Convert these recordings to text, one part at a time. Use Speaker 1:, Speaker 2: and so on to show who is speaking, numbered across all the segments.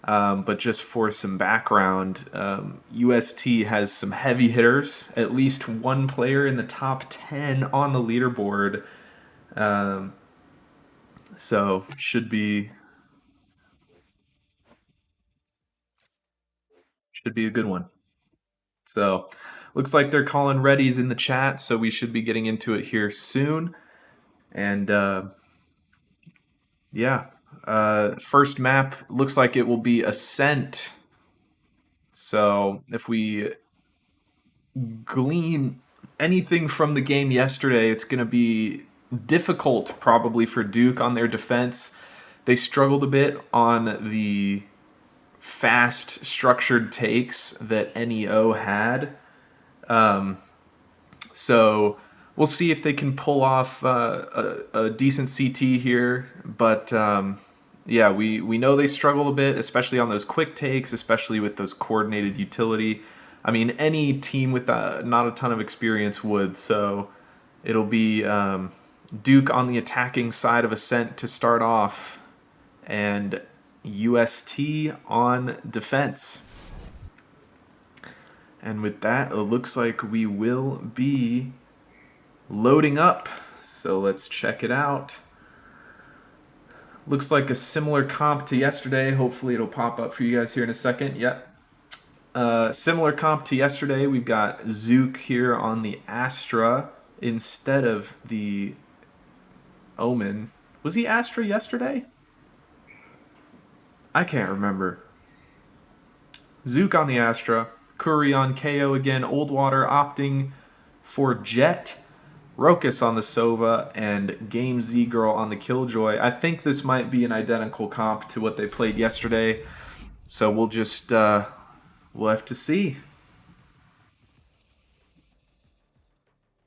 Speaker 1: But just for some background, UST has some heavy hitters, at least one player in the top 10 on the leaderboard. So should be a good one. So looks like they're calling readies in the chat, so we should be getting into it here soon. And yeah, first map looks like it will be Ascent. So if we glean anything from the game yesterday, it's going to be difficult probably for Duke on their defense. They struggled a bit on the fast structured takes that NEO had. So we'll see if they can pull off a decent CT here. But yeah, we know they struggle a bit, especially on those quick takes, especially with those coordinated utility. I mean, any team with not a ton of experience would. So it'll be Duke on the attacking side of Ascent to start off, and UST on defense. And with that, it looks like we will be loading up. So let's check it out. Looks like a similar comp to yesterday. Hopefully it'll pop up for you guys here in a second. Yep. Similar comp to yesterday. We've got Zook here on the Astra instead of the Omen. Was he Astra yesterday? I can't remember. Zook on the Astra. Curry on KO again. Oldwater opting for Jet. Rokus on the Sova, and Game Z Girl on the Killjoy. I think this might be an identical comp to what they played yesterday. So we'll just, we'll have to see.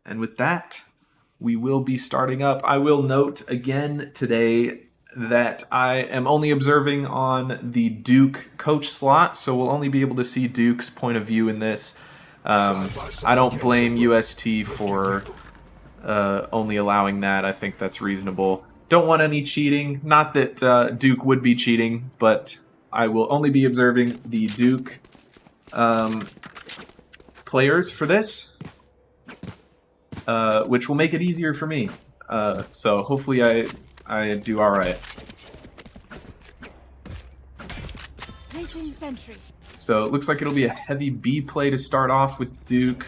Speaker 1: And with that, we will be starting up. I will note again today that I am only observing on the Duke coach slot, so we'll only be able to see Duke's point of view in this. I don't blame UST for only allowing that. I think that's reasonable. Don't want any cheating. Not that Duke would be cheating, but I will only be observing the Duke players for this, which will make it easier for me. So hopefully I do all right. So it looks like it'll be a heavy B play to start off with Duke.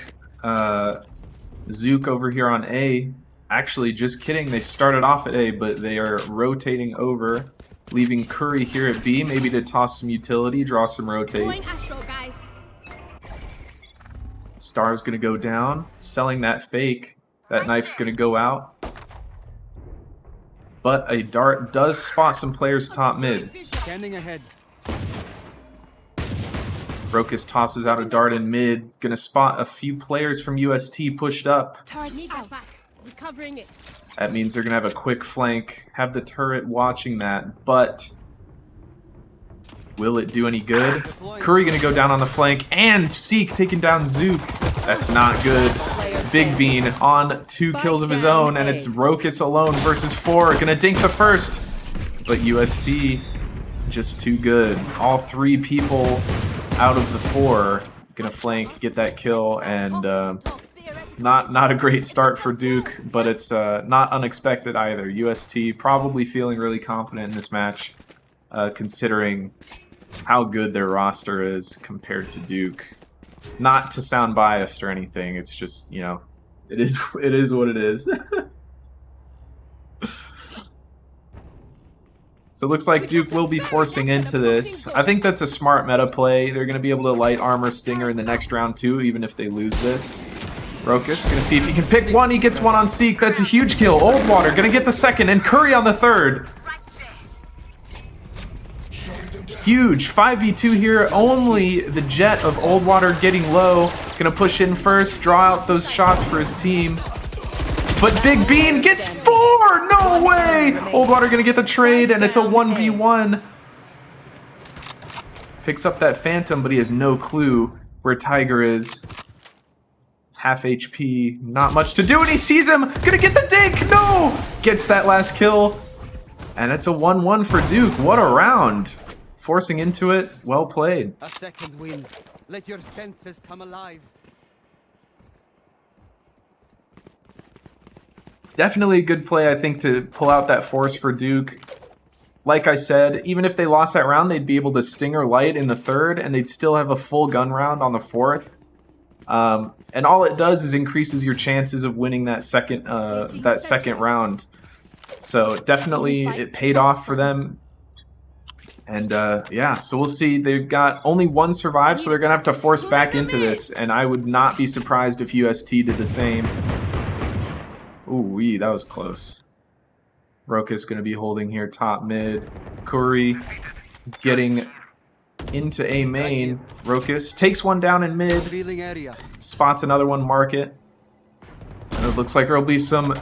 Speaker 1: Zook over here on A. Actually, just kidding. They started off at A, but they are rotating over, leaving Curry here at B, maybe to toss some utility, draw some rotates. Star's going to go down, selling that fake. That knife's going to go out. But a dart does spot some players top mid.
Speaker 2: Standing ahead.
Speaker 1: Rokus tosses out a dart in mid. Gonna spot a few players from UST pushed up. That means they're gonna have a quick flank. Have the turret watching that, but will it do any good? Curry gonna go down on the flank, and Seek taking down Zook. That's not good. Big Bean on 2 kills of his own, and it's Rokus alone versus 4. Gonna dink the first, but UST just too good. All 3 people out of the 4 gonna flank, get that kill, and not a great start for Duke, but it's not unexpected either. UST probably feeling really confident in this match, considering how good their roster is compared to Duke. Not to sound biased or anything, it's just, you know, it is what it is. So it looks like Duke will be forcing into this. I think that's a smart meta play. They're going to be able to light armor Stinger in the next round too, even if they lose this. Rokus going to see if he can pick one. He gets one on Seek. That's a huge kill. Oldwater going to get the second, and Curry on the third. Huge 5v2 here. Only the Jet of Oldwater getting low. Going to push in first, draw out those shots for his team. But Big Bean gets 4! No way! Oldwater gonna get the trade, and it's a 1v1. Picks up that Phantom, but he has no clue where Tiger is. Half HP, not much to do, and he sees him! Gonna get the dink! No! Gets that last kill. And it's a 1-1 for Duke. What a round. forcing into it. Well played.
Speaker 2: A second wind. Let your senses come alive.
Speaker 1: Definitely a good play, I think, to pull out that force for Duke. Like I said, even if they lost that round, they'd be able to stinger light in the third, and they'd still have a full gun round on the fourth. And all it does is increases your chances of winning that second round. So definitely it paid off for them. And yeah, so we'll see. They've got only one survive, so they're going to have to force back into this. And I would not be surprised if UST did the same. Ooh, that was close. Roka's going to be holding here top mid. Curry getting into A main. Rokas takes one down in mid. Spots another one, market. And it looks like there'll be some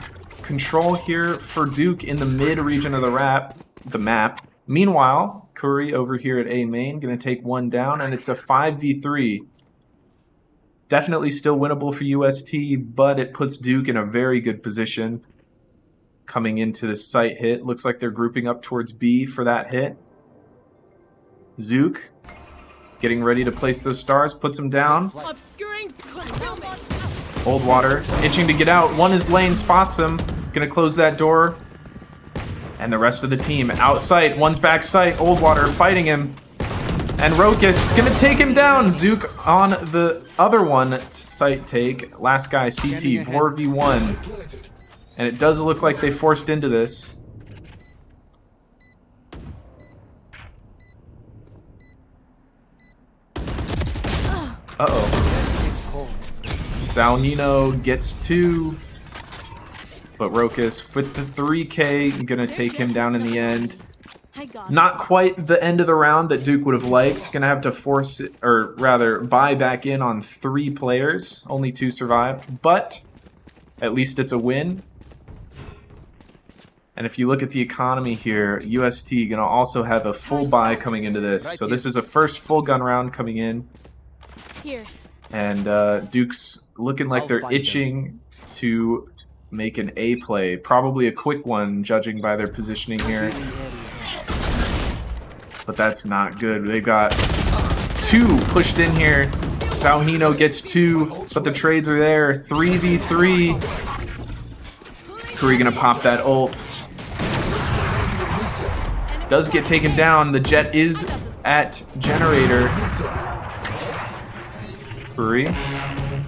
Speaker 1: control here for Duke in the mid region of the map. Meanwhile, Curry over here at A main going to take one down, and it's a 5v3. Definitely still winnable for UST, but it puts Duke in a very good position coming into this site hit. Looks like they're grouping up towards B for that hit. Zook getting ready to place those stars, puts them down. Old Water itching to get out. One is lane, spots him. Gonna close that door. And the rest of the team out sight. One's back sight. Old Water fighting him. And Rokas gonna take him down. Zook on the other one. Sight take. Last guy, CT, 4v1. And it does look like they forced into this. Uh-oh. Zaunino gets 2. But Rokas with the 3K, gonna take him down in the end. Not quite the end of the round that Duke would have liked. Gonna have to force it, or rather buy back in on 3 players. Only 2 survived, but at least it's a win. And if you look at the economy here, UST gonna also have a full buy coming into this. So this is a first full gun round coming in. And Duke's looking like they're itching to make an A play. Probably a quick one, judging by their positioning here. But that's not good. They've got 2 pushed in here. Zaunino gets 2, but the trades are there. 3v3. Curry gonna pop that ult. Does get taken down. The jet is at generator. Curry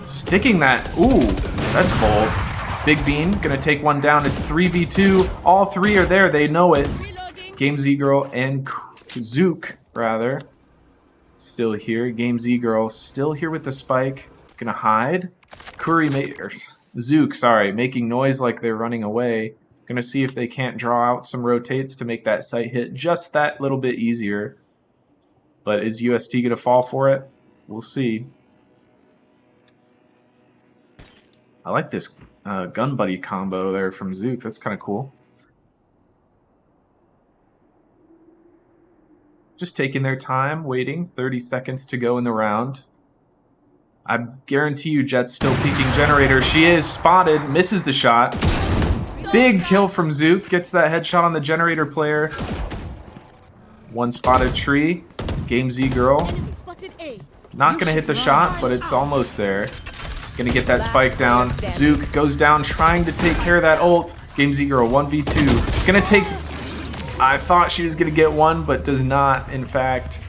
Speaker 1: sticking that. Ooh, that's bold. Big Bean gonna take one down. It's 3v2. All 3 are there. They know it. Game Z Girl and Zook, rather, still here. Game Z Girl still here with the spike. Gonna hide. Zook, sorry, making noise like they're running away. Gonna see if they can't draw out some rotates to make that site hit just that little bit easier. But is UST gonna fall for it? We'll see. I like this gun buddy combo there from Zook. That's kind of cool. Just taking their time, waiting. 30 seconds to go in the round. I guarantee you Jet's still peeking generator. She is spotted, misses the shot. Big kill from Zook, gets that headshot on the generator player. One spotted tree. Game Z Girl. Not gonna hit the shot, but it's almost there. Gonna get that spike down. Zook goes down trying to take care of that ult. Game Z Girl 1v2. Gonna take... I thought she was gonna get one, but does not, in fact.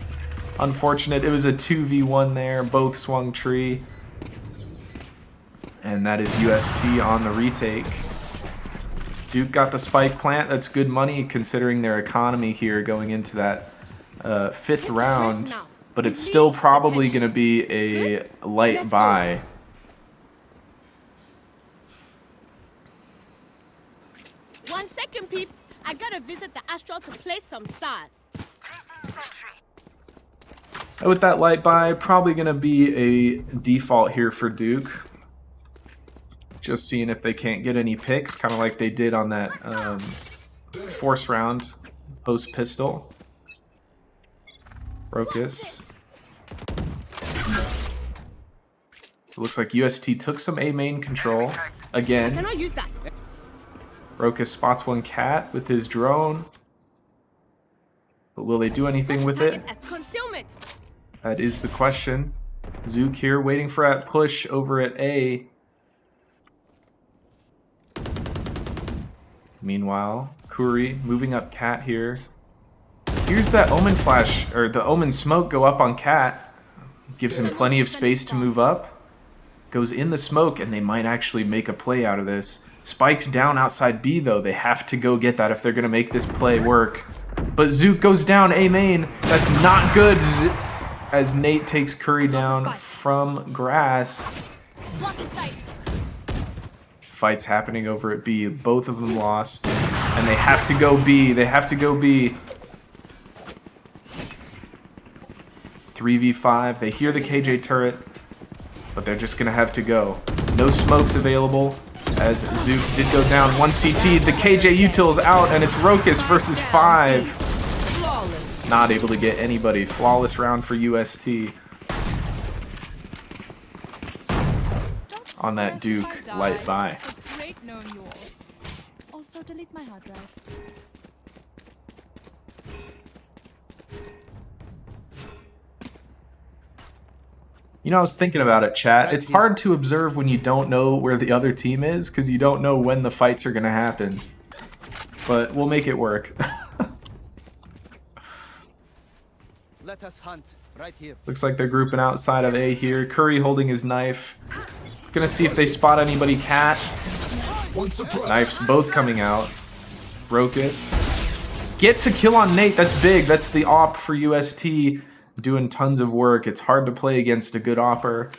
Speaker 1: Unfortunate. It was a 2v1 there. Both swung tree. And that is UST on the retake. Duke got the spike plant. That's good money considering their economy here going into that 5th round. But it's still probably gonna be a light buy.
Speaker 3: One second, peeps. I gotta visit the Astral to place some stars.
Speaker 1: With that light buy, probably gonna be a default here for Duke. Just seeing if they can't get any picks, kind of like they did on that force round post pistol. Rokas. So it looks like UST took some A main control again.
Speaker 3: I cannot use that.
Speaker 1: Rokas spots one cat with his drone. But will they do anything with it?
Speaker 3: Target as concealment.
Speaker 1: That is the question. Zook here waiting for that push over at A. Meanwhile, Kuri moving up Cat here. Here's that Omen flash, or the Omen smoke go up on Cat. Gives him plenty of space to move up. Goes in the smoke, and they might actually make a play out of this. Spike's down outside B, though. They have to go get that if they're going to make this play work. But Zook goes down A main. That's not good, as Nate takes Curry down from grass. Fights happening over at B. Both of them lost. And they have to go B. They have to go B. 3v5. They hear the KJ turret, but they're just going to have to go. No smokes available, as Zook did go down. 1 CT. The KJ util's out, and it's Rokus versus 5. Not able to get anybody. Flawless round for UST. On that Duke, light by.
Speaker 4: Great knowing you all. Also, delete my hard drive.
Speaker 1: You know, I was thinking about it, chat. It's hard to observe when you don't know where the other team is, because you don't know when the fights are going to happen. But we'll make it work.
Speaker 2: Let us hunt right here.
Speaker 1: Looks like they're grouping outside of A here. Curry holding his knife. Gonna see if they spot anybody. Cat. Knives both coming out. Rokus gets a kill on Nate. That's big. That's the op for UST. Doing tons of work. It's hard to play against a good opper.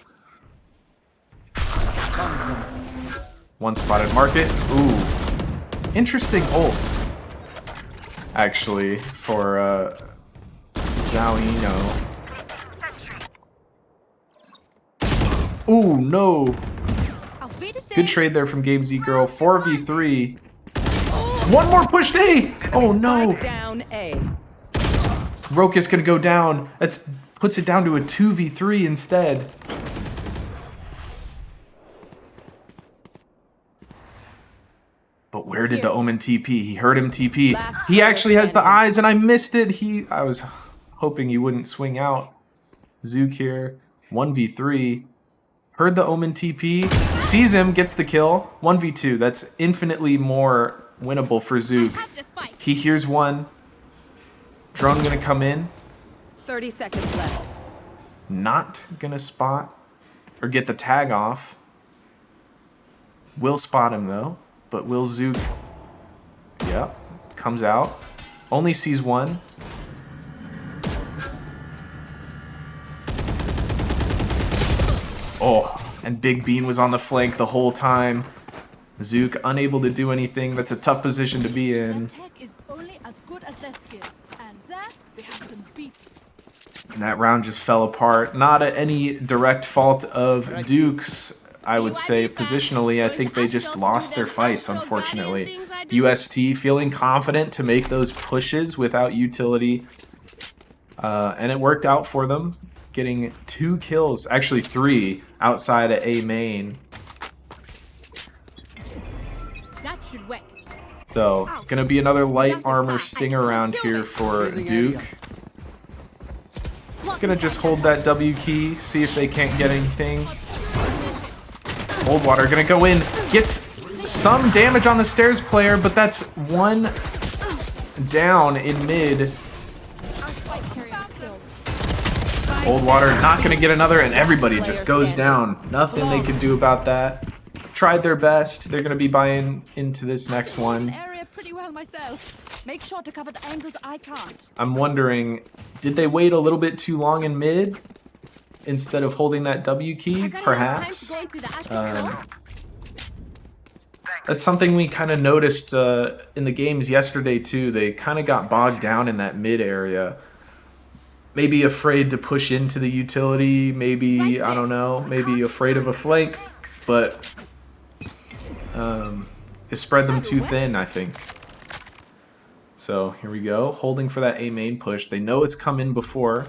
Speaker 1: One spotted market. Ooh. Interesting ult. Actually, for Zhao. Ooh, no. Good trade there from Game Z Girl. 4v3. One more pushed A. Oh no.
Speaker 5: Down A.
Speaker 1: Rokus gonna go down. That puts it down to a 2v3 instead. But where did the Omen TP? He heard him TP. He actually has the eyes, and I missed it. I was hoping he wouldn't swing out. Zook here. 1v3. Heard the Omen TP. Sees him, gets the kill. 1v2. That's infinitely more winnable for Zook. He hears one. Drone gonna come in.
Speaker 5: 30 seconds left.
Speaker 1: Not gonna spot or get the tag off. Will spot him though. But will Zook... Yep. Comes out. Only sees one. Oh, and Big Bean was on the flank the whole time. Zook unable to do anything. That's a tough position to be in.
Speaker 4: Tech is only as good as their skill, and that they have some beats.
Speaker 1: And that round just fell apart. Not any direct fault of Duke's, I would say. Positionally, I think they just lost their fights, unfortunately. UST feeling confident to make those pushes without utility. And it worked out for them. Getting 2 kills, actually 3, outside of A main.
Speaker 3: That should work.
Speaker 1: So, gonna be another light armor stinger round here for Duke. Gonna just hold that W key, see if they can't get anything. Cold Water gonna go in, gets some damage on the stairs player, but that's 1 down in mid. Cold Water not gonna get another, and everybody just goes down. Nothing they can do about that. Tried their best. They're gonna be buying into this next one.
Speaker 4: Area pretty well myself. Make sure to cover the angles I can't.
Speaker 1: I'm wondering, did they wait a little bit too long in mid instead of holding that W key? Perhaps. That's something we kind of noticed in the games yesterday too. They kind of got bogged down in that mid area. Maybe afraid to push into the utility, maybe, I don't know, maybe afraid of a flank, but it spread them too thin, I think. So here we go, holding for that A main push. They know it's come in before.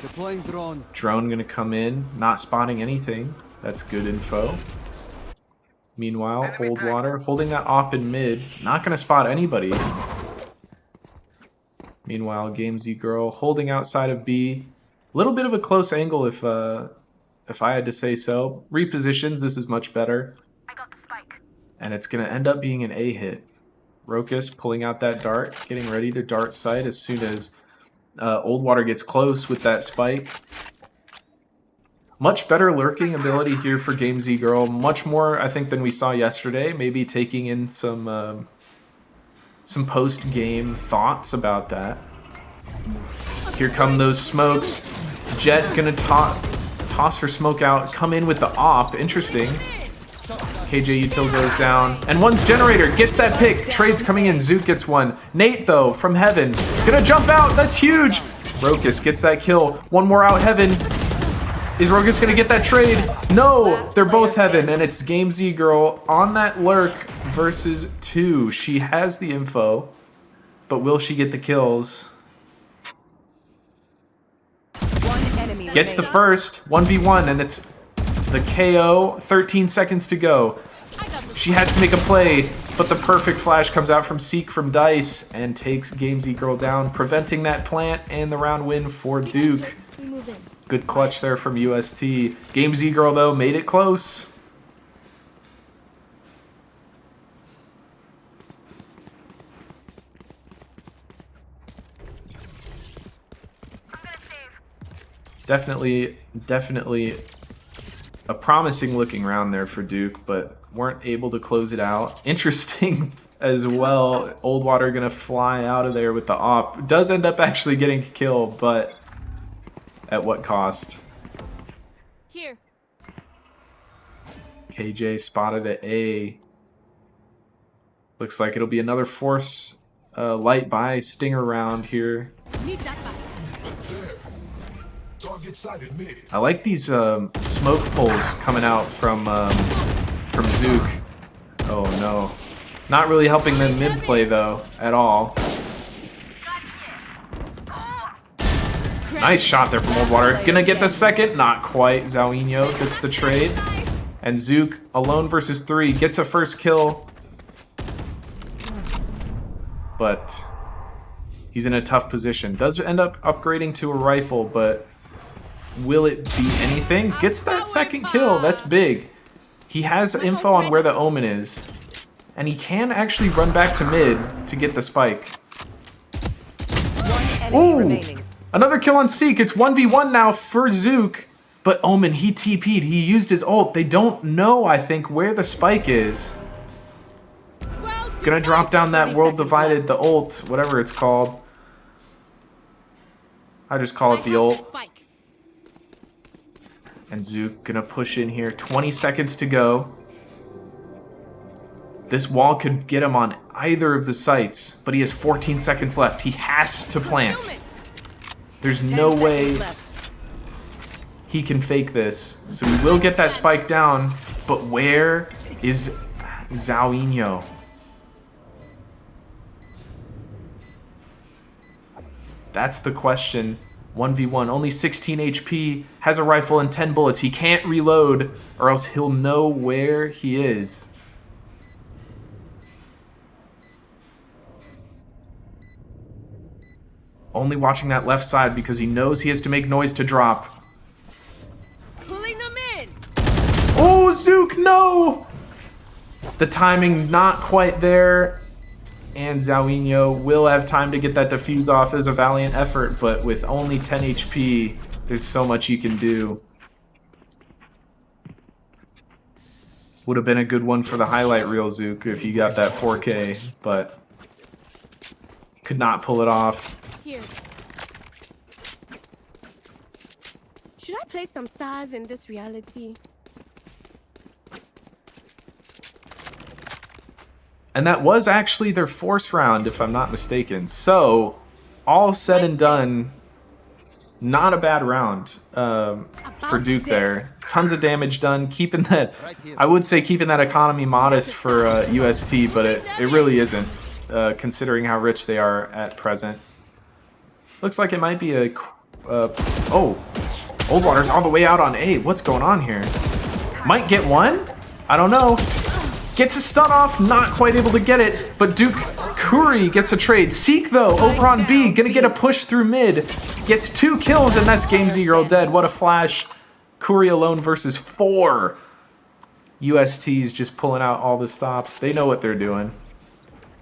Speaker 2: Deploying drone.
Speaker 1: Drone gonna come in, not spotting anything. That's good info. Meanwhile, Cold Water holding that op in mid, not gonna spot anybody. Meanwhile, Game Z Girl holding outside of B. A little bit of a close angle if I had to say so. Repositions, this is much better.
Speaker 6: I got the spike.
Speaker 1: And it's going to end up being an A hit. Rokus pulling out that dart, getting ready to dart sight as soon as Old Water gets close with that spike. Much better lurking ability here for Game Z Girl. Much more, I think, than we saw yesterday. Maybe taking in some post-game thoughts about that. Here come those smokes. Jet gonna toss her smoke out. Come in with the op. Interesting. KJ Util goes down. And one's generator. Gets that pick. Trades coming in. Zook gets one. Nate, though, from heaven. Gonna jump out. That's huge. Rokus gets that kill. One more out heaven. Is Rokus gonna get that trade? No! They're both heaven. And it's Game Z Girl on that lurk versus 2. She has the info. But will she get the kills?
Speaker 5: One enemy
Speaker 1: Gets the
Speaker 5: remaining.
Speaker 1: first. 1v1. And it's the KO. 13 seconds to go. She has to make a play. But the perfect flash comes out from Seek from Dice. And takes Game Z Girl down. Preventing that plant. And the round win for Duke.
Speaker 3: We move in.
Speaker 1: Good clutch there from UST. Game Z Girl, though, made it close.
Speaker 6: I'm gonna save.
Speaker 1: Definitely a promising looking round there for Duke, but weren't able to close it out. Interesting as well. Old Water gonna fly out of there with the op. Does end up actually getting a kill, but at what cost?
Speaker 3: Here.
Speaker 1: KJ spotted at A. Looks like it'll be another Force light buy Stinger round here.
Speaker 3: Need that back.
Speaker 7: Target sighted mid.
Speaker 1: I like these smoke pulls coming out from Zook. Oh no. Not really helping them mid play though, at all. Nice shot there from Old Water. Gonna get the second? Not quite. Zauinho gets the trade. And Zook, alone versus 3, gets a first kill. But he's in a tough position. Does end up upgrading to a rifle, but will it be anything? Gets that second kill. That's big. He has info on where the Omen is. And he can actually run back to mid to get the spike.
Speaker 5: One enemy
Speaker 1: Ooh!
Speaker 5: remaining.
Speaker 1: Another kill on Seek. It's 1v1 now for Zook. But Omen, he TP'd. He used his ult. They don't know, I think, where the spike is.
Speaker 3: Well,
Speaker 1: Gonna drop down that
Speaker 5: 30
Speaker 1: World
Speaker 5: seconds
Speaker 1: Divided, the ult, whatever it's called. I just call it the ult.
Speaker 3: Spike.
Speaker 1: And Zook gonna push in here. 20 seconds to go. This wall could get him on either of the sites, but he has 14 seconds left. He has to plant.
Speaker 3: Concealment.
Speaker 1: There's
Speaker 5: 10
Speaker 1: no
Speaker 5: seconds
Speaker 1: way
Speaker 5: left.
Speaker 1: he can fake this. So we will get that spike down, but where is Zauinho? That's the question. 1v1, only 16 HP, has a rifle and 10 bullets. He can't reload or else he'll know where he is. Only watching that left side because he knows he has to make noise to drop.
Speaker 3: Pulling them in.
Speaker 1: Oh, Zook, no! The timing not quite there. And Zauinho will have time to get that defuse off as a valiant effort, but with only 10 HP, there's so much you can do. Would have been a good one for the highlight reel, Zook, if you got that 4K, but could not pull it off.
Speaker 3: Here. Should I play some stars in this reality?
Speaker 1: And that was actually their Force round, if I'm not mistaken. So, all said and done, not a bad round for Duke there. Tons of damage done, keeping that, I would say keeping that economy modest for UST, but it really isn't, considering how rich they are at present. Looks like it might be a, oh, Old Water's all the way out on A. What's going on here? Might get one? I don't know. Gets a stun off, not quite able to get it, but Duke Curry gets a trade. Seek, though, over on B. Gonna get a push through mid. Gets 2 kills, and that's Game Zero dead. What a flash. Curry alone versus 4. UST's just pulling out all the stops. They know what they're doing.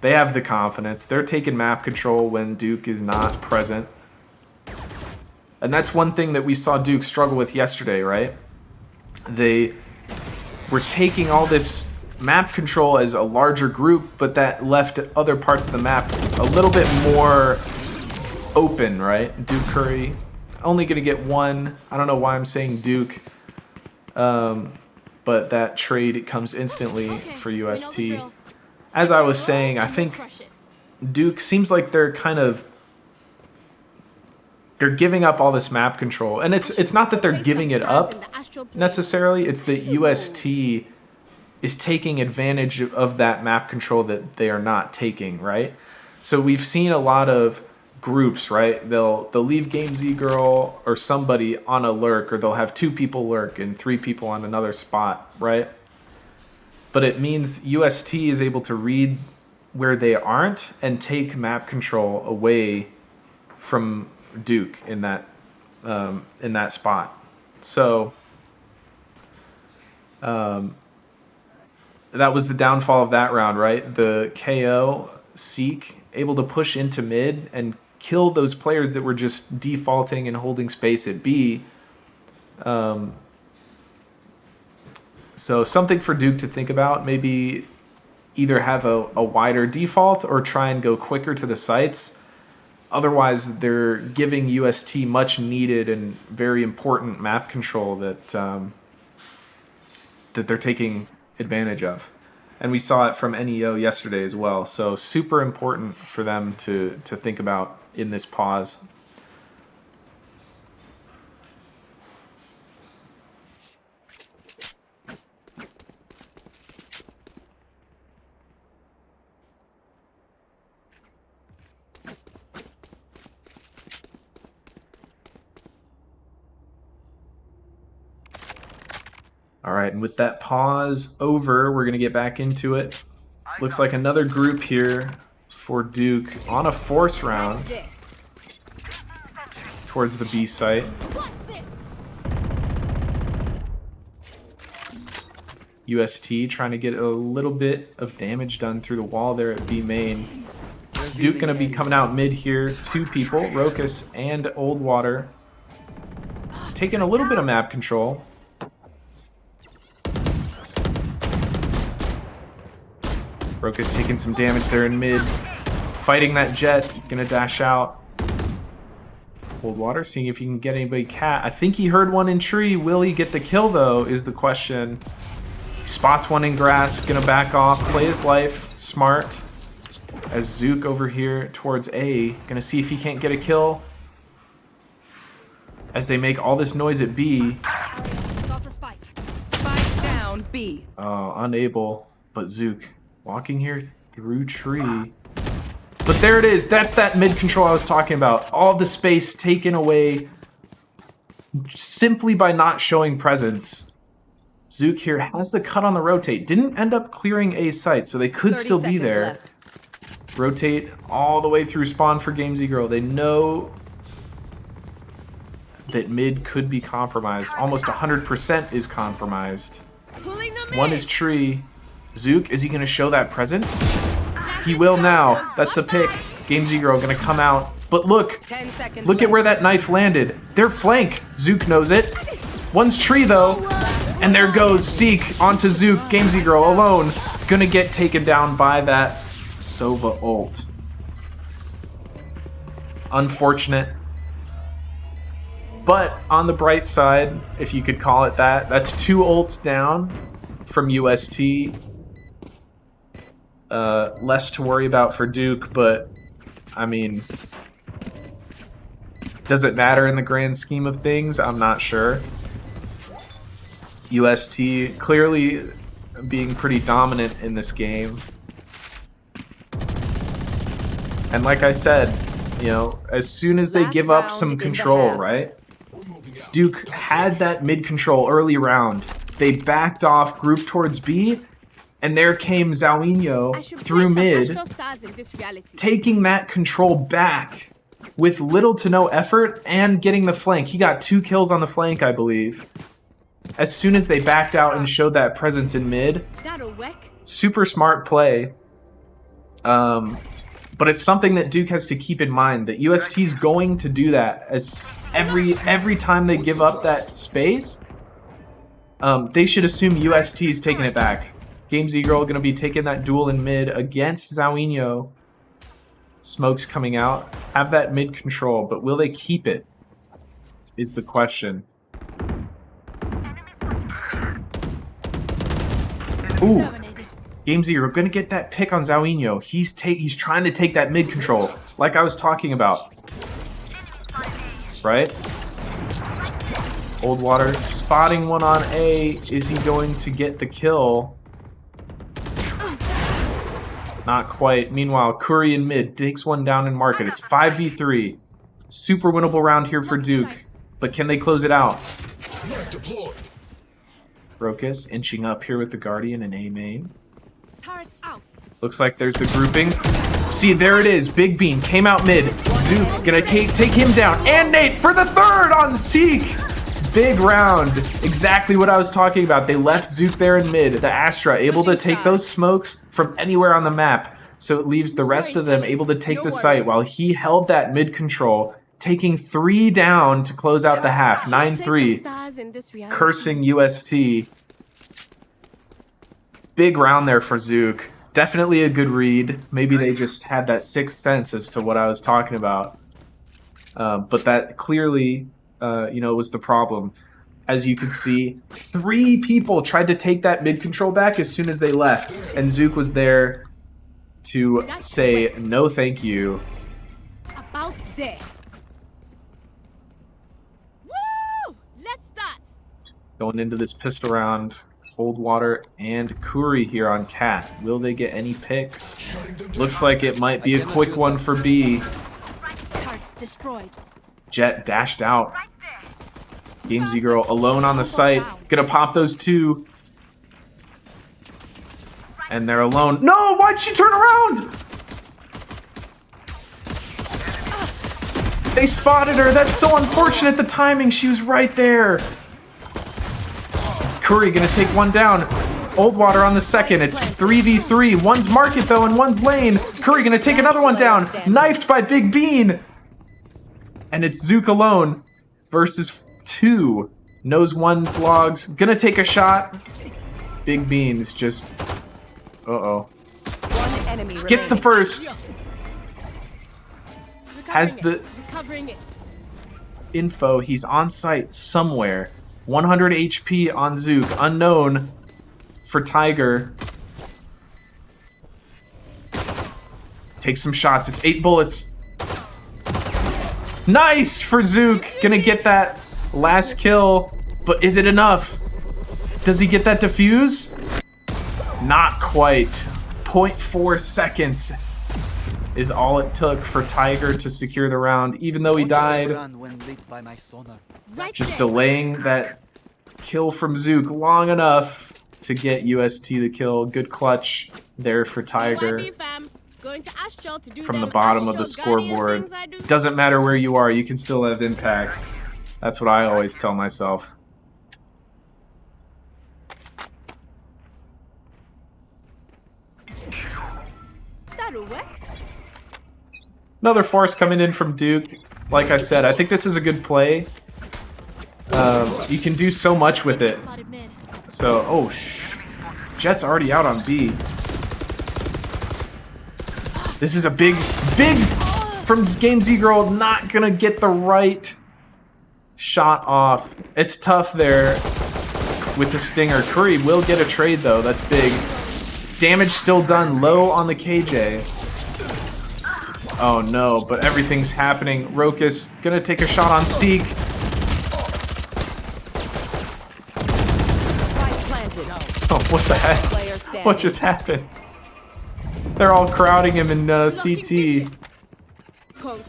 Speaker 1: They have the confidence. They're taking map control when Duke is not present. And that's one thing that we saw Duke struggle with yesterday, right? They were taking all this map control as a larger group, but that left other parts of the map a little bit more open, right? Duke Curry only going to get 1. I don't know why I'm saying Duke. But that trade comes instantly for UST. As I was saying, I think Duke seems like they're giving up all this map control. And it's not that they're giving it up necessarily, it's that UST is taking advantage of that map control that they are not taking, right? So we've seen a lot of groups, right? They'll leave Game Z Girl or somebody on a lurk, or they'll have 2 people lurk and 3 people on another spot, right? But it means UST is able to read where they aren't and take map control away from Duke in that spot. So that was the downfall of that round, right? The KO Seek able to push into mid and kill those players that were just defaulting and holding space at B. So something for Duke to think about. Maybe either have a wider default or try and go quicker to the sites. Otherwise, they're giving UST much needed and very important map control that that they're taking advantage of. And we saw it from NEO yesterday as well. So super important for them to think about in this pause. All right, and with that pause over, we're going to get back into it. Looks like another group here for Duke on a force round towards the B site. UST trying to get a little bit of damage done through the wall there at B main. Duke going to be coming out mid here. 2 people, Rokus and Old Water. Taking a little bit of map control. Rokus taking some damage there in mid. Fighting that jet. Gonna dash out. Old Water seeing if he can get anybody cat. I think he heard one in tree. Will he get the kill though is the question. He spots one in grass. Gonna back off. Play his life. Smart. As Zook over here towards A. Gonna see if he can't get a kill. As they make all this noise at B.
Speaker 5: Spike down B.
Speaker 1: Oh, unable. But Zook walking here through tree. But there it is. That's that mid control I was talking about. All the space taken away simply by not showing presence. Zook here has the cut on the rotate. Didn't end up clearing A site, so they could still be there.
Speaker 5: Left.
Speaker 1: Rotate all the way through spawn for Game Z Girl. They know that mid could be compromised. Almost 100% is compromised.
Speaker 3: Pulling them in.
Speaker 1: One is tree. Zook, is he going to show that presence? He will now. That's a pick. Game Z Girl going to come out. But look.
Speaker 5: 10 seconds
Speaker 1: Look at where that knife landed. Their flank. Zook knows it. One's tree, though. And there goes Seek onto Zook. Game Z Girl alone. Going to get taken down by that Sova ult. Unfortunate. But on the bright side, if you could call it that, that's 2 ults down from UST. Less to worry about for Duke, but I mean, does it matter in the grand scheme of things? I'm not sure. UST clearly being pretty dominant in this game. And like I said, you know, as soon as they give up some control, right? Duke had that mid control early round. They backed off, grouped towards B, And there came
Speaker 3: I
Speaker 1: Zauinho
Speaker 3: should
Speaker 1: through
Speaker 3: play some
Speaker 1: mid,
Speaker 3: Astral Stars in this reality.
Speaker 1: taking that control back with little to no effort and getting the flank. He got 2 kills on the flank, I believe. As soon as they backed out and showed that presence in mid,
Speaker 3: That'll work.
Speaker 1: super smart play. But it's something that Duke has to keep in mind, that UST's going to do that as every time they give up that space. They should assume UST's taking it back. Game Z Girl gonna be taking that duel in mid against Zauinho. Smoke's coming out. Have that mid control, but will they keep it? Is the question. Ooh.
Speaker 4: Terminated.
Speaker 1: Game Z, you're gonna get that pick on Zauinho. He's trying to take that mid control, like I was talking about. Right? Old Water spotting one on A. Is he going to get the kill? Not quite. Meanwhile, Curry in mid takes one down in market. It's 5v3. Super winnable round here for Duke. But can they close it out? Rokus inching up here with the Guardian and A main.
Speaker 4: Turret out.
Speaker 1: Looks like there's the grouping. See, there it is. Big Bean came out mid. Zook gonna take him down. And Nate for the third on Seek. Big round. Exactly what I was talking about. They left Zook there in mid. The Astra able to take those smokes from anywhere on the map. So it leaves the rest of them able to take the site while he held that mid control, taking 3 down to close out the half. 9-3.
Speaker 3: Stars in this reality.
Speaker 1: Cursing UST. Big round there for Zook. Definitely a good read. Maybe they just had that sixth sense as to what I was talking about. But that clearly, was the problem. As you can see, 3 people tried to take that mid control back as soon as they left. And Zook was there to say, no thank you.
Speaker 3: About there. Woo! Let's start.
Speaker 1: Going into this pistol round, Old Water and Kuri here on Cat. Will they get any picks? Looks like it might be a quick one for B.
Speaker 4: Turrets destroyed.
Speaker 1: Jet dashed out. Game Z Girl alone on the site. Gonna pop those 2. And they're alone. No! Why'd she turn around? They spotted her. That's so unfortunate. The timing. She was right there. Is Curry gonna take one down? Old Water on the second. It's 3v3. One's market though, and one's lane. Curry gonna take another one down. Knifed by Big Bean. And it's Zook alone versus 2. Knows one's logs. Gonna take a shot. Big Bean's just... Uh-oh.
Speaker 5: One enemy
Speaker 1: Gets the
Speaker 5: remaining.
Speaker 1: first. Has the
Speaker 3: Recovering it.
Speaker 1: info. He's on site somewhere. 100 HP on Zook. Unknown for Tiger. Takes some shots. It's 8 bullets. Nice for Zook. Gonna get that last kill. But is it enough? Does he get that defuse? Not quite. 0.4 seconds is all it took for Tiger to secure the round, even though he died.
Speaker 2: Run when lit by my sonar.
Speaker 3: Right
Speaker 1: Just
Speaker 3: there.
Speaker 1: delaying that kill from Zook long enough to get UST the kill. Good clutch there for Tiger.
Speaker 3: YB fam, going to Astral to do
Speaker 1: From the
Speaker 3: them
Speaker 1: bottom of the
Speaker 3: Astral Guardian
Speaker 1: scoreboard.
Speaker 3: things I do.
Speaker 1: Doesn't matter where you are, you can still have impact. That's what I always tell myself.
Speaker 3: That'll work.
Speaker 1: Another force coming in from Duke. Like I said, I think this is a good play. You can do so much with it.
Speaker 4: Spotted mid.
Speaker 1: So, Jet's already out on B. This is a big from Game Z Girl. Not gonna get the right shot off. It's tough there with the Stinger. Curry will get a trade though. That's big. Damage still done. Low on the KJ. Oh no, but everything's happening. Rokus gonna take a shot on Seek.
Speaker 5: Spike planted.
Speaker 1: Oh, what the heck?
Speaker 5: Player standing.
Speaker 1: What just happened? They're all crowding him in CT.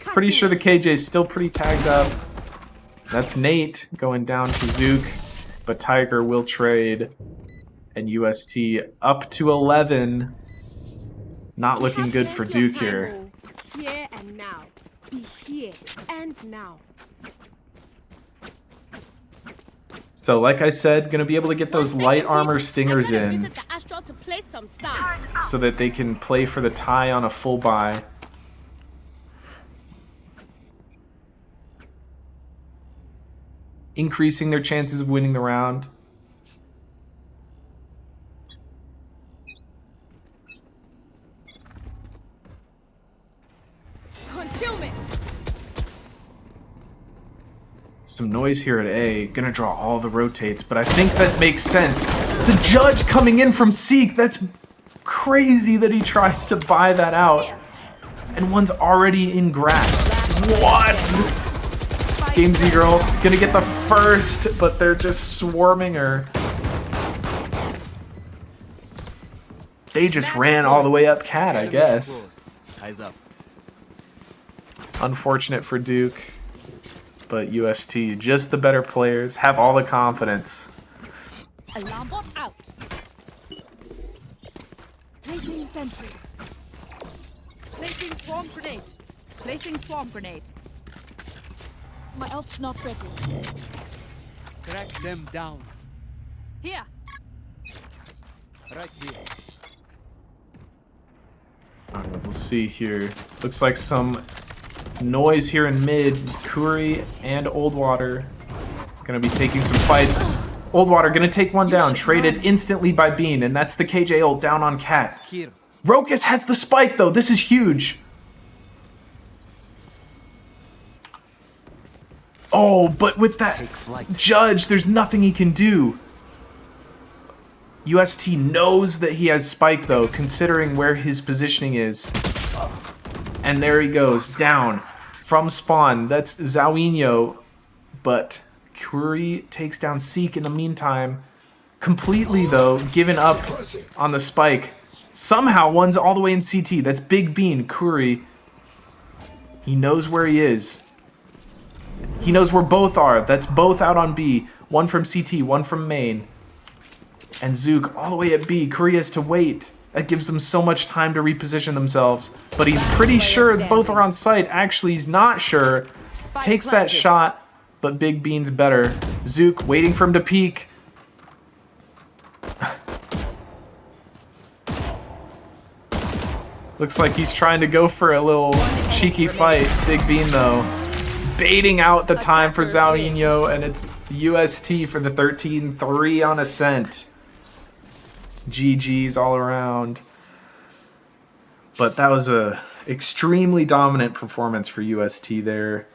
Speaker 1: Pretty sure the KJ's still pretty tagged up. That's Nate going down to Zook, but Tiger will trade And UST up to 11. Not looking
Speaker 3: Have
Speaker 1: good for
Speaker 3: plenty of
Speaker 1: Duke
Speaker 3: time,
Speaker 1: here.
Speaker 3: oh. Here and now. Be here and now.
Speaker 1: So like I said, gonna be able to get
Speaker 3: 1
Speaker 1: those
Speaker 3: second,
Speaker 1: light armor
Speaker 3: peeps.
Speaker 1: stingers
Speaker 3: I gotta
Speaker 1: in
Speaker 3: visit the Astral to place some stars.
Speaker 1: so that they can play for the tie on a full buy. Increasing their chances of winning the round.
Speaker 3: Concealment.
Speaker 1: Some noise here at A. Gonna draw all the rotates, but I think that makes sense. The judge coming in from Seek. That's crazy that he tries to buy that out. And one's already in grass. What? Gamesy girl gonna get the first, but they're just swarming her. They just ran all the way up Cat, I guess.
Speaker 2: Eyes up.
Speaker 1: Unfortunate for Duke, but UST, just the better players, have all the confidence.
Speaker 4: Alarm bot out. Placing sentry. Placing swarm grenade. Placing swarm grenade. My ult's not ready.
Speaker 2: Track them down.
Speaker 4: Here.
Speaker 2: Right here.
Speaker 1: Alright, we'll see here. Looks like some noise here in mid. Kuri and Oldwater gonna be taking some fights. Oldwater gonna take one down, traded instantly by Bean, and that's the KJ ult down on Cat.
Speaker 2: Here.
Speaker 1: Rokus has the spike though, this is huge. Oh, but with that
Speaker 2: Take flight.
Speaker 1: judge, there's nothing he can do. UST knows that he has spike though, considering where his positioning is. And there he goes, down from spawn. That's Zawinho, but Kuri takes down Seek in the meantime. Completely though, given up on the spike. Somehow one's all the way in CT. That's Big Bean, Kuri. He knows where he is. He knows where both are. That's both out on B. One from CT, one from main. And Zook all the way at B. Kuri has to wait. That gives them so much time to reposition themselves. But he's pretty sure both are on site. Actually, he's not sure. Takes that shot, but Big Bean's better. Zook waiting for him to peek. Looks like he's trying to go for a little cheeky fight. Big Bean, though, baiting out the time for Zawinho, and it's UST for the 13-3 on Ascent. GG's all around. But that was a extremely dominant performance for UST there.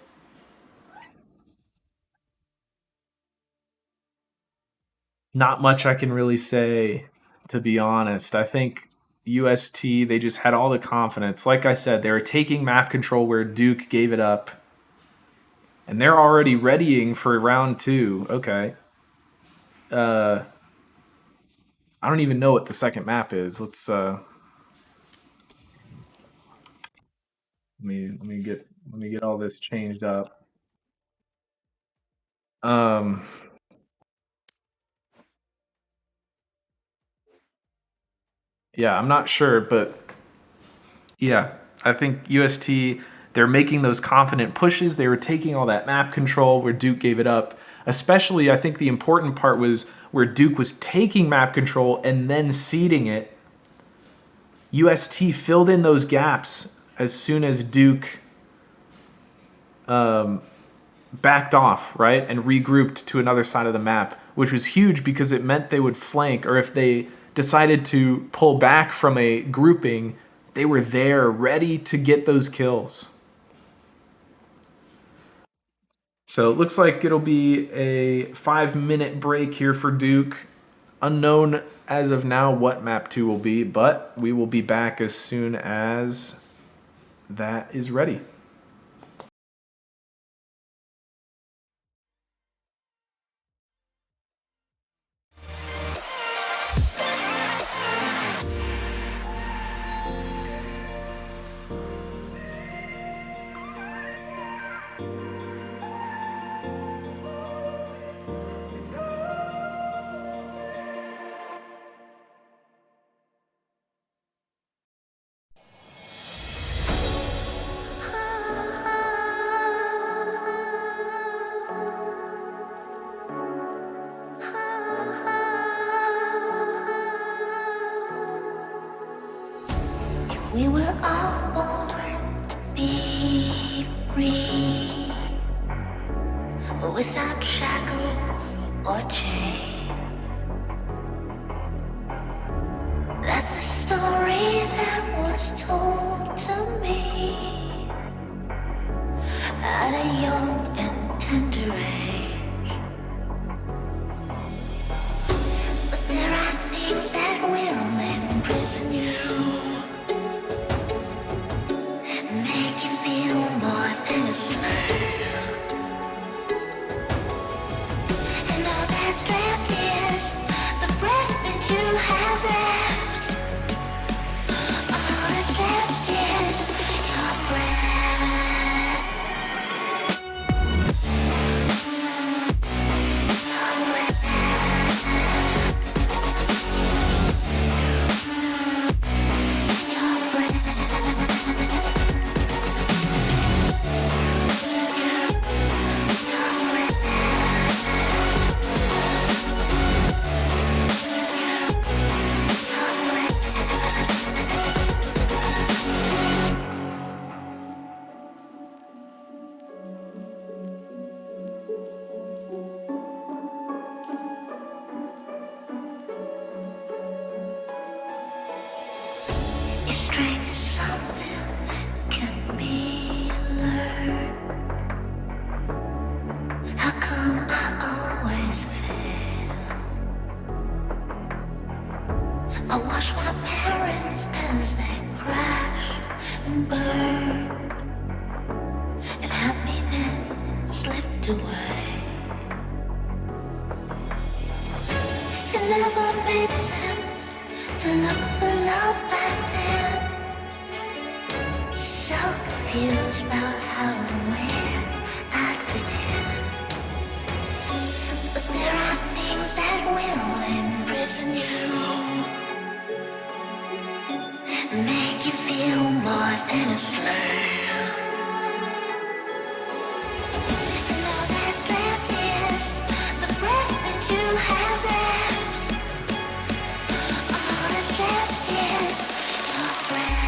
Speaker 1: Not much I can really say, to be honest. I think UST, they just had all the confidence. Like I said, they were taking map control where Duke gave it up. And they're already readying for round 2. Okay. I don't even know what the second map is. Let's let me get all this changed up. Yeah, I'm not sure, but yeah, I think UST, they're making those confident pushes. They were taking all that map control where Duke gave it up. Especially, I think the important part was where Duke was taking map control and then ceding it. UST filled in those gaps as soon as Duke backed off, right? And regrouped to another side of the map, which was huge because it meant they would flank, or if they decided to pull back from a grouping, they were there ready to get those kills. So it looks like it'll be a 5-minute break here for Duke. Unknown as of now what map 2 will be, but we will be back as soon as that is ready.
Speaker 7: without shackles or chains. That's a story that was told to me at a young and tender age. But there are things that will imprison you, make you feel more than a slave. And all that's left is the breath that you have left. All that's left is your breath. Your breath. Your strength is something that can be learned. How come I always fail? I watch my parents as they crashed and burned, and happiness slipped away. It never made sense to look for love back then. So confused about how and where I'd fit in. But there are things that will imprison you, make you feel more than a slave. And all that's left is the breath that you have left. All that's left is your breath.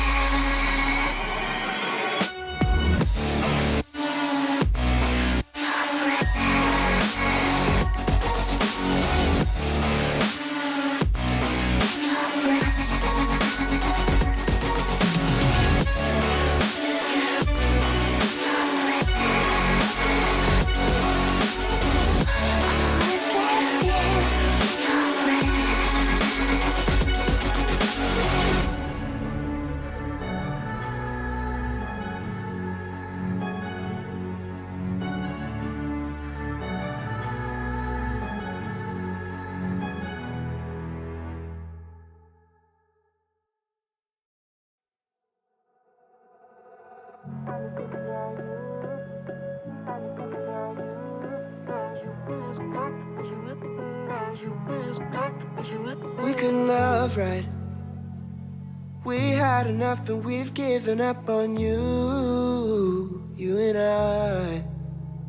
Speaker 8: We couldn't love right. We had enough and we've given up on you, you and I.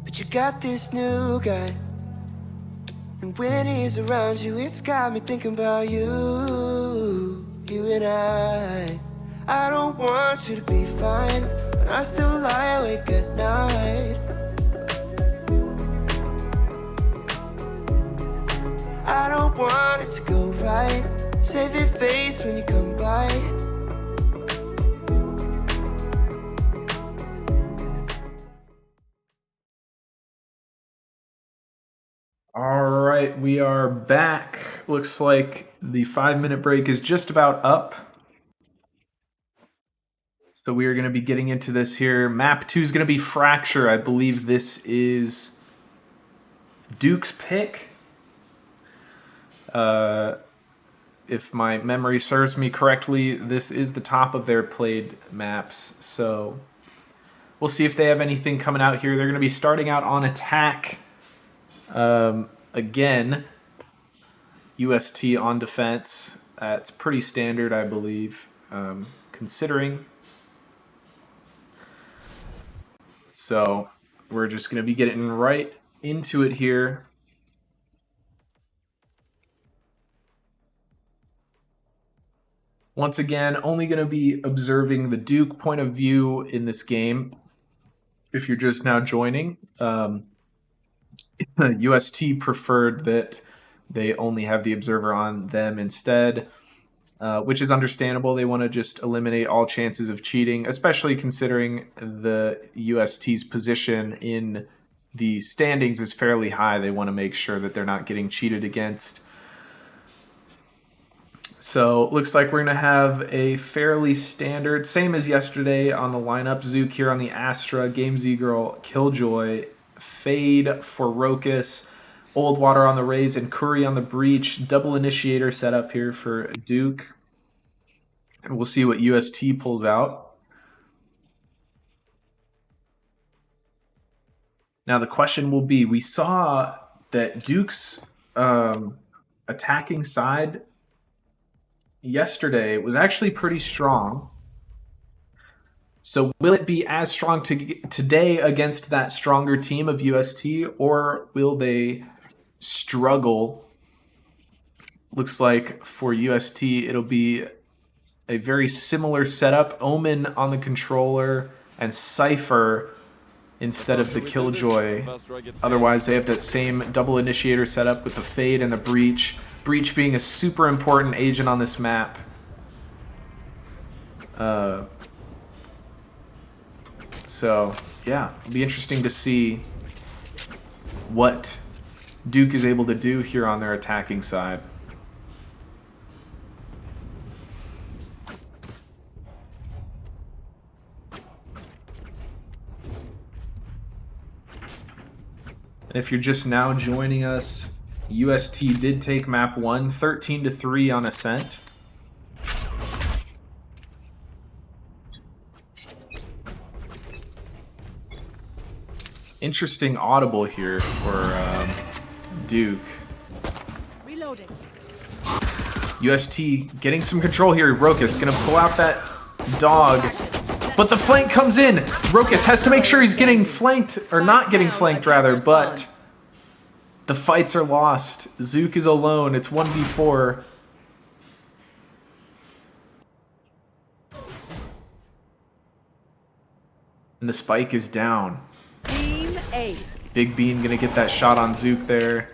Speaker 8: But you got this new guy, and when he's around you, it's got me thinking about you, you and I. I don't want you to be fine, but I still lie awake at night. I don't want it to go right. Save your face when you come by.
Speaker 1: All right, we are back. Looks like the 5-minute break is just about up. So we are going to be getting into this here. Map 2 is going to be Fracture. I believe this is Duke's pick. If my memory serves me correctly, this is the top of their played maps. So we'll see if they have anything coming out here. They're going to be starting out on attack. Again, UST on defense. That's pretty standard, I believe, considering. So we're just going to be getting right into it here. Once again, only going to be observing the Duke point of view in this game. If you're just now joining, UST preferred that they only have the observer on them instead, which is understandable. They want to just eliminate all chances of cheating, especially considering the UST's position in the standings is fairly high. They want to make sure that they're not getting cheated against. So looks like we're going to have a fairly standard, same as yesterday on the lineup. Zook here on the Astra, Game Z Girl, Killjoy, Fade for Rokus, Old Water on the Rays, and Curry on the Breach. Double initiator set up here for Duke. And we'll see what UST pulls out. Now the question will be, we saw that Duke's attacking side yesterday was actually pretty strong. So will it be as strong today against that stronger team of UST, or will they struggle? Looks like for UST it'll be a very similar setup. Omen on the controller and Cypher instead of the Killjoy. Otherwise they have that same double initiator setup with the Fade and the Breach. Breach being a super important agent on this map. So, yeah, it'll be interesting to see what Duke is able to do here on their attacking side. And if you're just now joining us, UST did take map 1, 13-3 on Ascent. Interesting audible here for Duke.
Speaker 4: Reloading.
Speaker 1: UST getting some control here. Rokus gonna pull out that dog. But the flank comes in. Rokus has to make sure he's getting flanked, or not getting flanked rather, but the fights are lost. Zook is alone. It's 1v4. And the spike is down.
Speaker 5: Team ace.
Speaker 1: Big Bean gonna get that shot on Zook there.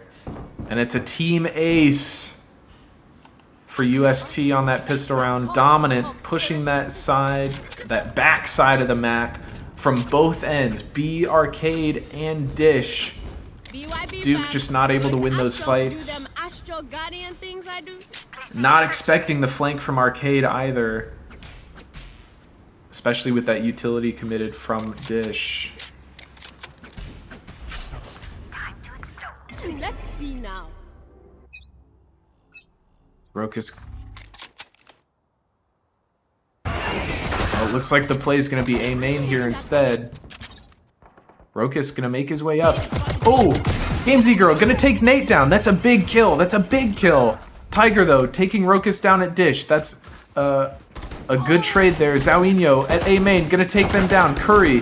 Speaker 1: And it's a team ace for UST on that pistol round. Dominant, pushing that side, that back side of the map from both ends. B, Arcade, and Dish. Duke just not able to win those fights. Not expecting the flank from Arcade either. Especially with that utility committed from Dish.
Speaker 3: Let's see now.
Speaker 1: Rokus. Oh, it looks like the play is going to be A main here instead. Rokus going to make his way up. Oh, Game Z Girl going to take Nate down. That's a big kill. That's a big kill. Tiger, though, taking Rokus down at Dish. That's a good trade there. Zauinho at A main going to take them down. Curry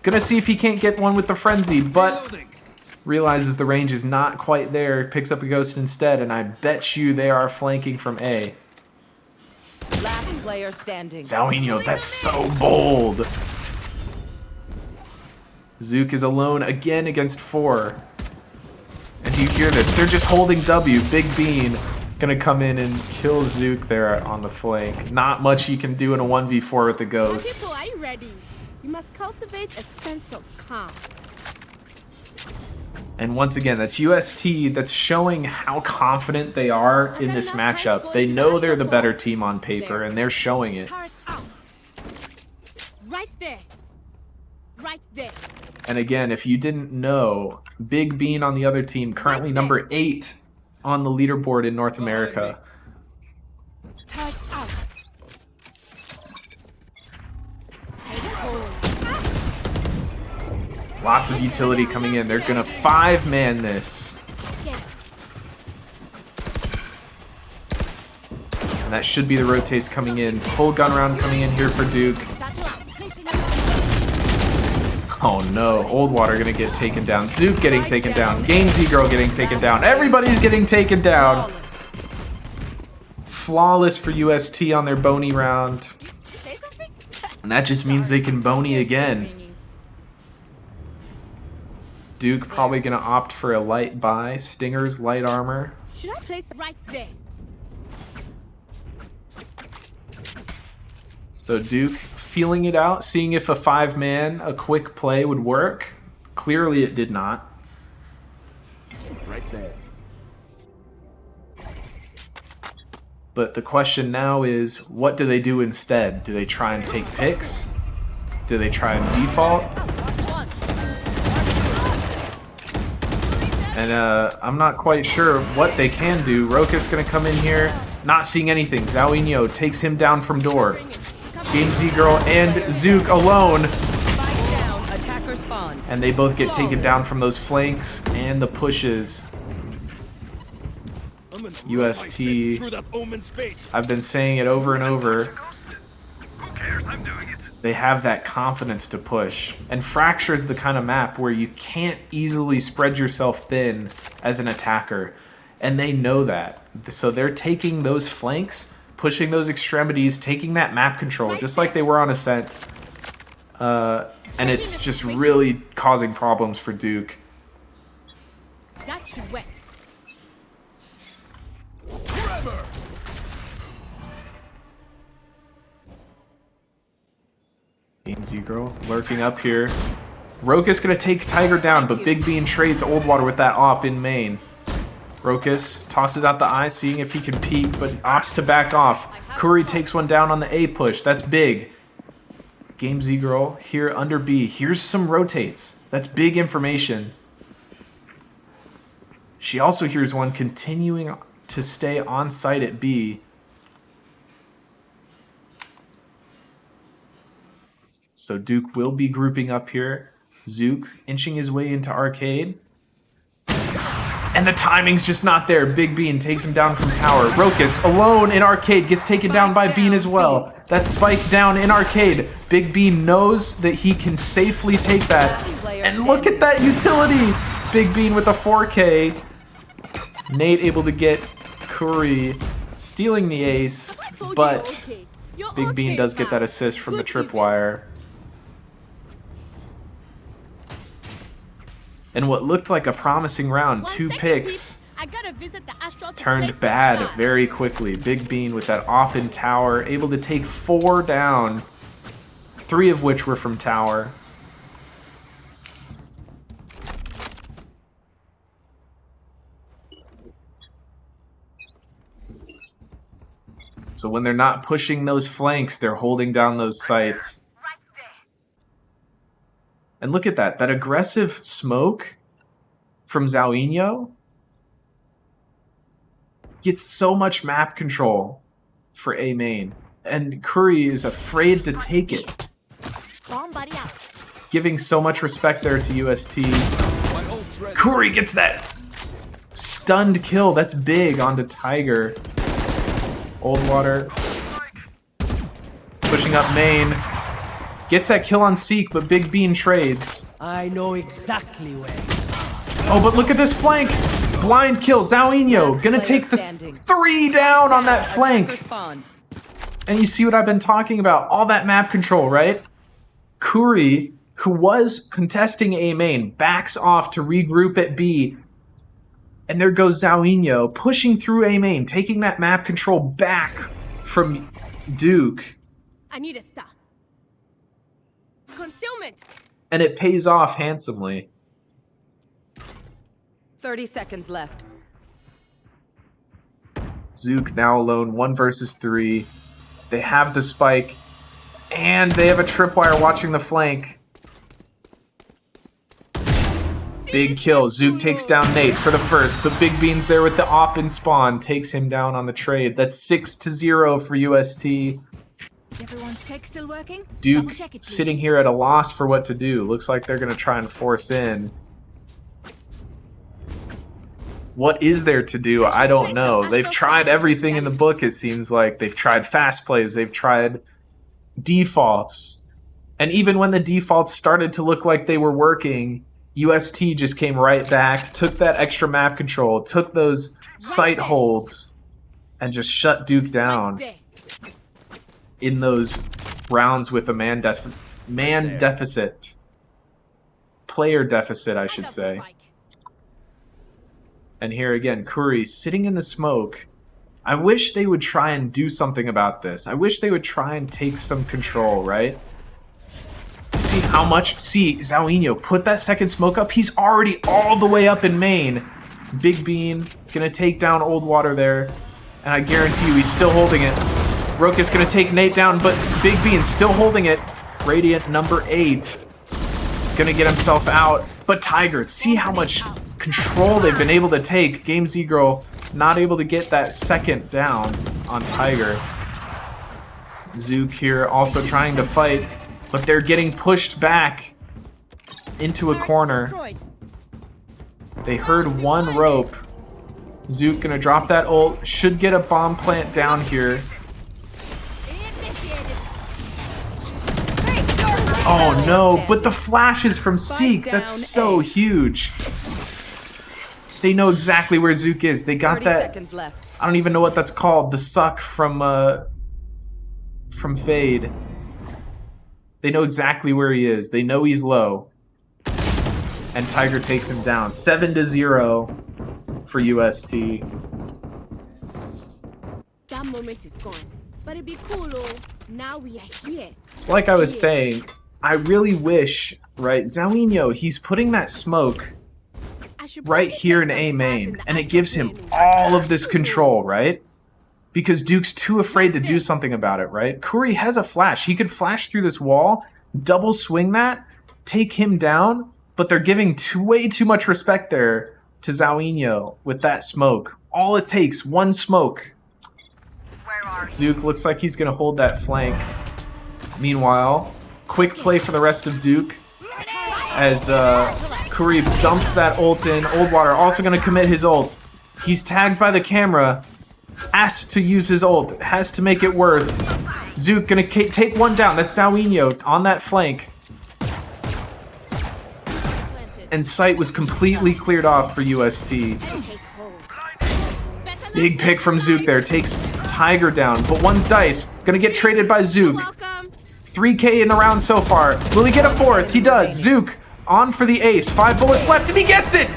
Speaker 1: going to see if he can't get one with the Frenzy, but realizes the range is not quite there. Picks up a Ghost instead, and I bet you they are flanking from A.
Speaker 5: Last player standing.
Speaker 1: Zauinho, that's so bold. Zook is alone again against 4. And do you hear this? They're just holding W. Big Bean gonna come in and kill Zook there on the flank. Not much you can do in a 1v4 with the Ghost.
Speaker 3: People, are you ready? You must cultivate a sense of calm.
Speaker 1: And once again, that's UST that's showing how confident they are in this matchup. They know they're the better team on paper, and they're showing it.
Speaker 3: Right there. Right there.
Speaker 1: And again, if you didn't know, Big Bean on the other team, currently number 8 on the leaderboard in North America.
Speaker 4: Tag out.
Speaker 1: Lots of utility coming in. They're gonna 5-man this. And that should be the rotates coming in. Full gun round coming in here for Duke. Oh no, Old Water gonna get taken down. Zook getting taken down. Game Z Girl getting taken down. Everybody's getting taken down. Flawless for UST on their Boney round. And that just means they can Boney again. Duke probably gonna opt for a light buy. Stinger's light armor.
Speaker 3: Should I place right there?
Speaker 1: So Duke feeling it out, seeing if a 5-man, a quick play would work. Clearly it did not.
Speaker 2: Right there.
Speaker 1: But the question now is, what do they do instead? Do they try and take picks? Do they try and default? And I'm not quite sure what they can do. Roka's gonna come in here, not seeing anything. Zauinho takes him down from door. Game Z Girl and Zook alone.
Speaker 5: Spike down. Attacker spawn.
Speaker 1: And they both get taken down from those flanks and the pushes. UST,
Speaker 2: Through that omen's face.
Speaker 1: I've been saying it over and over.
Speaker 6: Who cares? I'm doing it.
Speaker 1: They have that confidence to push. And Fracture is the kind of map where you can't easily spread yourself thin as an attacker. And they know that. So they're taking those flanks, pushing those extremities, taking that map control, just like they were on Ascent. And it's just really causing problems for Duke.
Speaker 3: Got you wet.
Speaker 1: Game Z Girl lurking up here. Rokus gonna take Tiger down, but Big Bean trades Old Water with that op in main. Rokus tosses out the eye, seeing if he can peek, but opts to back off. Curry takes one down on the A push. That's big. Game Z Girl here under B. Here's some rotates. That's big information. She also hears one continuing to stay on site at B. So Duke will be grouping up here. Zook inching his way into arcade. And the timing's just not there. Big Bean takes him down from tower. Rokus alone in arcade gets taken down by Bean as well. That's Spike down in arcade. Big Bean knows that he can safely take that. And look at that utility. Big Bean with a 4K. Nate able to get Curry stealing the ace, but Big Bean does get that assist from the tripwire. And what looked like a promising round, 2 picks, turned bad very quickly. Big Bean with that op in tower, able to take 4 down, 3 of which were from tower. So when they're not pushing those flanks, they're holding down those sites. And look at that aggressive smoke from Zauinho gets so much map control for A main. And Curry is afraid to take it. Giving so much respect there to UST. Curry gets that stunned kill. That's big onto Tiger. Old Water pushing up main. Gets that kill on Seek, but Big Bean trades.
Speaker 2: I know exactly where.
Speaker 1: Oh, but look at this flank. Blind kill. Zauinho gonna take the 3 down on that flank. And you see what I've been talking about. All that map control, right? Curry, who was contesting A main, backs off to regroup at B. And there goes Zauinho pushing through A main, taking that map control back from Duke.
Speaker 3: I need a stop. Concealment.
Speaker 1: And it pays off handsomely.
Speaker 5: 30 seconds left.
Speaker 1: Zook now alone, 1 versus 3. They have the spike, and they have a tripwire watching the flank. Big kill. Zook takes down Nate for the first, but Big Bean's there with the op and spawn, takes him down on the trade. That's 6-0 for UST.
Speaker 4: Is everyone's tech still working?
Speaker 1: Duke
Speaker 4: Double check it, please.
Speaker 1: sitting here at a loss for what to do. Looks like they're going to try and force in. What is there to do? I don't know. They've tried everything in the book, it seems like. They've tried fast plays. They've tried defaults. And even when the defaults started to look like they were working, UST just came right back, took that extra map control, took those sight holds, and just shut Duke down in those rounds with a man deficit. player deficit, I should say. And here again, Curry sitting in the smoke. I wish they would try and do something about this. I wish they would try and take some control, right? See how much... See, Zauinho, put that second smoke up. He's already all the way up in main. Big Bean gonna take down Old Water there. And I guarantee you he's still holding it. Roka's gonna take Nate down, but Big Bean still holding it. Radiant number 8. Gonna get himself out. But Tiger, see how much control they've been able to take. Game Z Girl not able to get that second down on Tiger. Zook here also trying to fight, but they're getting pushed back into a corner. They heard one rope. Zook gonna drop that ult. Should get a bomb plant down here. Oh no, but the flashes from Seek, that's so huge. They know exactly where Zook is. They got that.
Speaker 5: Seconds left.
Speaker 1: I don't even know what that's called. The suck from Fade. They know exactly where he is. They know he's low. And Tiger takes him down. 7-0 for UST.
Speaker 3: That moment is gone. But it'd be cool, though. Now we are here.
Speaker 1: It's like I was saying, I really wish, right, Zauinho, he's putting that smoke right here in A main, and it gives him all of this control, right? Because Duke's too afraid to do something about it, right? Curry has a flash. He could flash through this wall, double swing that, take him down, but they're giving way too much respect there to Zauinho with that smoke. All it takes, one smoke. Zook looks like he's gonna hold that flank. Meanwhile, quick play for the rest of Duke as Curry dumps that ult in. Old Water also gonna commit his ult. He's tagged by the camera, asked to use his ult, has to make it worth. Zook gonna take one down. That's Zauinho on that flank. And sight was completely cleared off for UST. Big pick from Zook there. Takes Tiger down. But one's dice. Gonna get traded by Zook. 3K in the round so far. Will he get a fourth? He does. Zook on for the ace. 5 bullets left and he gets it!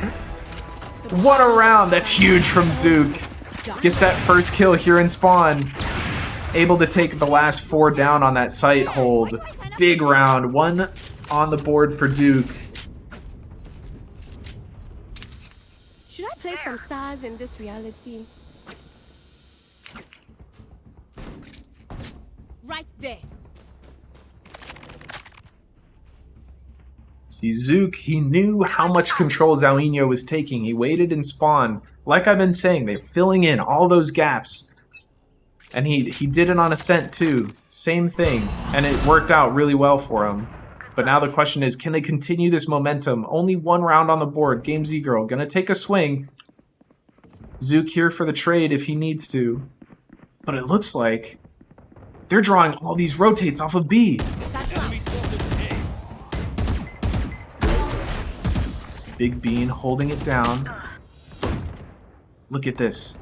Speaker 1: What a round. That's huge from Zook. Gets that first kill here in spawn. Able to take the last 4 down on that sight hold. Big round. 1 on the board for Duke.
Speaker 3: Should I play some stars in this reality? Right there.
Speaker 1: See, Zook, he knew how much control Zauinho was taking. He waited in spawn. Like I've been saying, they're filling in all those gaps. And he did it on Ascent too. Same thing. And it worked out really well for him. But now the question is, can they continue this momentum? Only 1 round on the board. Game Z Girl gonna take a swing. Zook here for the trade if he needs to. But it looks like they're drawing all these rotates off of B. Big Bean holding it down. Look at this.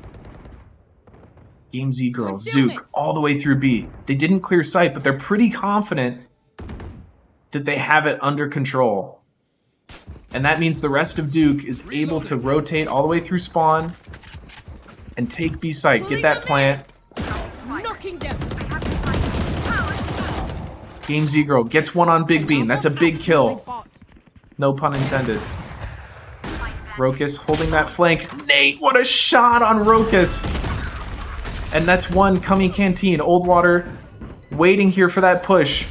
Speaker 1: Game Z Girl, Zook, all the way through B. They didn't clear sight, but they're pretty confident that they have it under control. And that means the rest of Duke is able to rotate all the way through spawn and take B site. Get that plant. Game Z Girl gets one on Big Bean. That's a big kill. No pun intended. Rokus holding that flank. Nate, what a shot on Rokus. And that's one coming Canteen. Old Water waiting here for that push.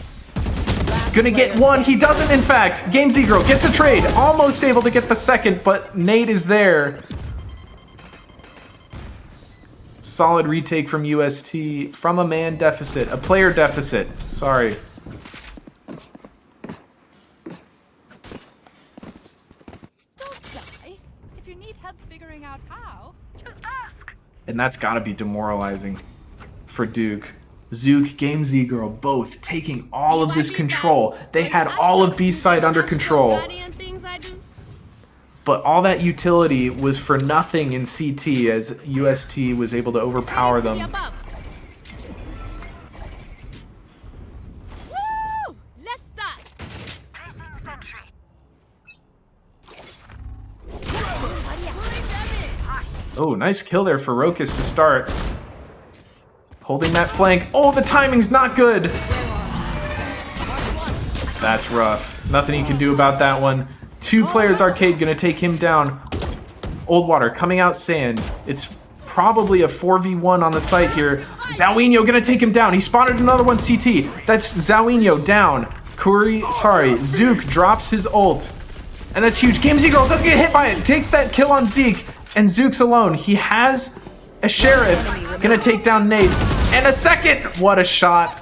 Speaker 1: Gonna get one. He doesn't, in fact. Game Z Girl gets a trade. Almost able to get the second, but Nate is there. Solid retake from UST from a man deficit. A player deficit. Sorry. And that's got to be demoralizing for Duke. Zook, Game Z Girl, both taking all of this control. They had all of B side under control. But all that utility was for nothing in CT as UST was able to overpower them. Oh, nice kill there for Rokus to start. Holding that flank. Oh, the timing's not good. That's rough. Nothing you can do about that one. 2 players arcade gonna take him down. Old Water coming out sand. It's probably a 4v1 on the site here. Zawinho gonna take him down. He spotted another one CT. That's Zawinho down. Zook drops his ult. And that's huge. Game Z Girl doesn't get hit by it. Takes that kill on Zeke. And Zook's alone. He has a Sheriff. Gonna take down Nate. And a second. What a shot.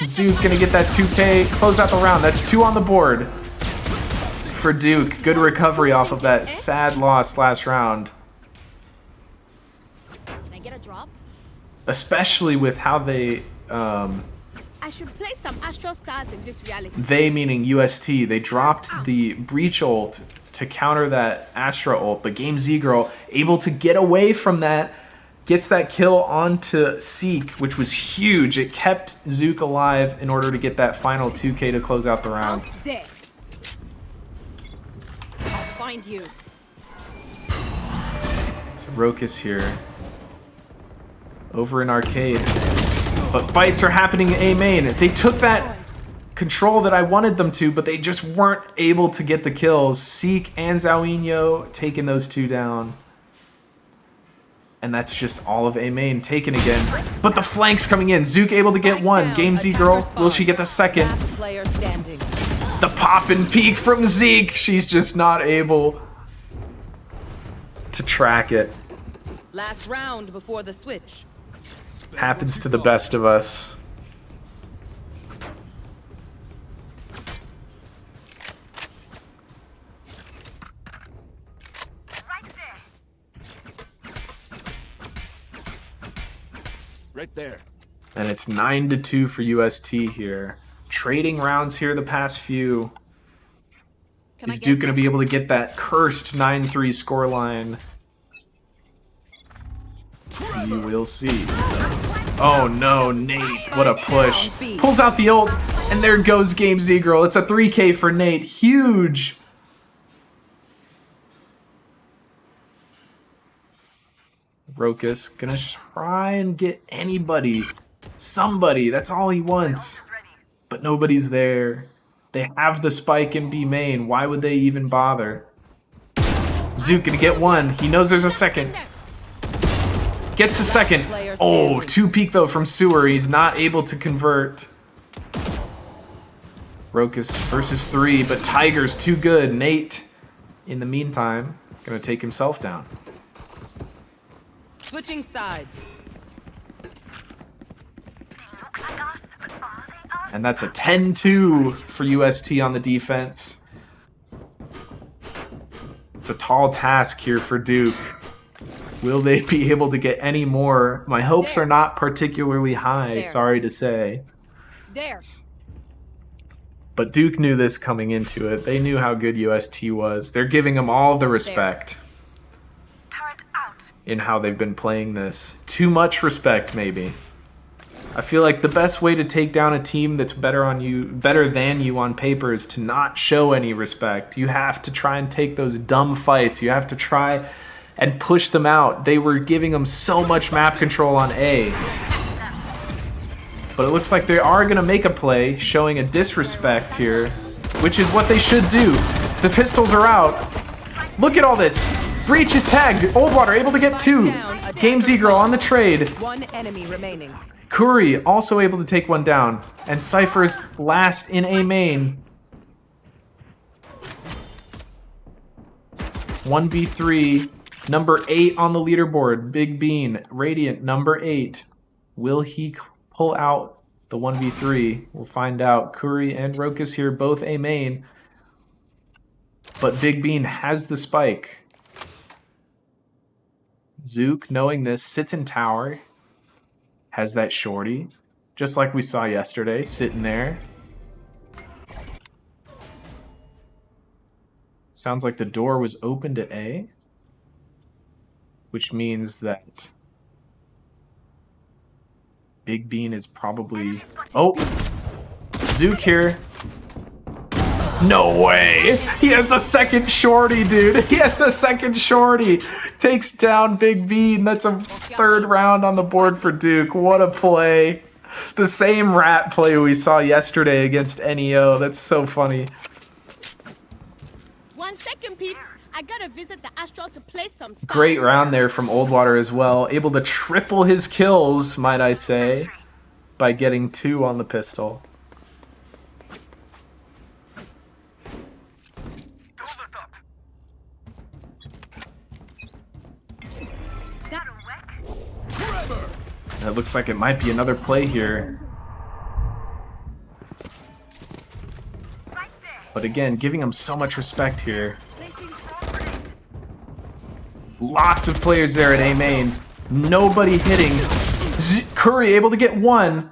Speaker 1: Zook gonna get that 2K. Close out the round. That's 2 on the board for Duke. Good recovery off of that sad loss last round.
Speaker 3: Can I get a drop?
Speaker 1: Especially with how they...
Speaker 3: I should play some Astral Stars in this reality.
Speaker 1: They meaning UST. They dropped the Breach ult to counter that Astra ult, but Game Z Girl able to get away from that, gets that kill onto Seek, which was huge. It kept Zook alive in order to get that final 2K to close out the round.
Speaker 3: Out there. I'll find you.
Speaker 1: So Rokus here. Over in arcade. But fights are happening in A main. They took that control that I wanted them to, but they just weren't able to get the kills. Seek and Zawinho taking those 2 down. And that's just all of A main taken again. But the flanks coming in. Zook able to get 1. Game Z Girl, will she get the second? The pop and peek from Zeke. She's just not able to track it.
Speaker 5: Last round before the switch.
Speaker 1: Happens to the best of us.
Speaker 2: Right there.
Speaker 1: And it's 9-2 for UST here. Trading rounds here the past few. Is Duke going to be able to get that cursed 9-3 scoreline? You will see. Oh no, Nate, what a push. Pulls out the ult, and there goes Game Z Girl. It's a 3K for Nate. Huge. Rokus gonna try and get anybody. Somebody, that's all he wants. But nobody's there. They have the spike in B main. Why would they even bother? Zook gonna get 1. He knows there's a second. Gets a second. Oh, 2 peek though from Sewer. He's not able to convert. Rokus versus 3, but Tiger's too good. Nate, in the meantime, gonna take himself down.
Speaker 5: Switching sides.
Speaker 1: And that's a 10-2 for UST on the defense. It's a tall task here for Duke. Will they be able to get any more? My hopes are not particularly high, sorry to say.
Speaker 3: There.
Speaker 1: But Duke knew this coming into it. They knew how good UST was. They're giving them all the respect in how they've been playing this. Too much respect, maybe. I feel like the best way to take down a team that's better than you on paper is to not show any respect. You have to try and take those dumb fights. You have to try and push them out. They were giving them so much map control on A. But it looks like they are going to make a play, showing a disrespect here, which is what they should do. The pistols are out. Look at all this. Breach is tagged. Old Water able to get 2. Game Z Girl on the trade.
Speaker 5: 1 enemy remaining.
Speaker 1: Curry also able to take 1 down. And Cypher's last in A main. 1v3. Number 8 on the leaderboard. Big Bean. Radiant, number 8. Will he pull out the 1v3? We'll find out. Curry and Rokus here, both A main. But Big Bean has the spike. Zook, knowing this, sits in tower. Has that shorty. Just like we saw yesterday, sitting there. Sounds like the door was open to A. Which means that Big Bean is probably... Oh! Zook here. No way. He has a second shorty, dude. He has a second shorty. Takes down Big Bean. That's a third round on the board for Duke. What a play. The same rat play we saw yesterday against NEO. That's so funny.
Speaker 3: 1 second, peeps. I gotta visit the Astral to play some stars.
Speaker 1: Great round there from Oldwater as well. Able to triple his kills, might I say, by getting 2 on the pistol.
Speaker 6: Don't let up.
Speaker 1: It looks like it might be another play here. But again, giving him so much respect here. Lots of players there at A main. Nobody hitting. Curry able to get 1.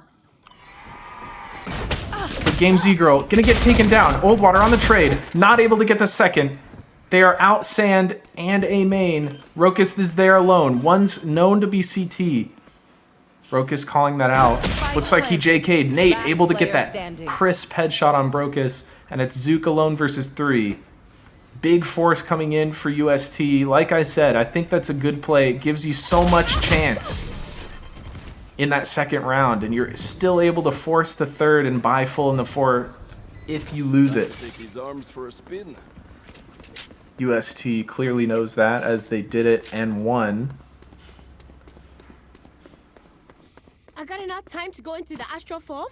Speaker 1: But Game Z Girl gonna get taken down. Oldwater on the trade. Not able to get the second. They are out Sand and A main. Rokus is there alone. One's known to be CT. Brokus calling that out. Looks like he JK'd. Nate able to get that crisp headshot on Brokus. And it's Zook alone versus 3. Big force coming in for UST. Like I said, I think that's a good play. It gives you so much chance in that second round. And you're still able to force the third and buy full in the fourth if you lose it.
Speaker 2: Take his arms for a spin.
Speaker 1: UST clearly knows that as they did it and won.
Speaker 3: I got enough time to go into the Astral form.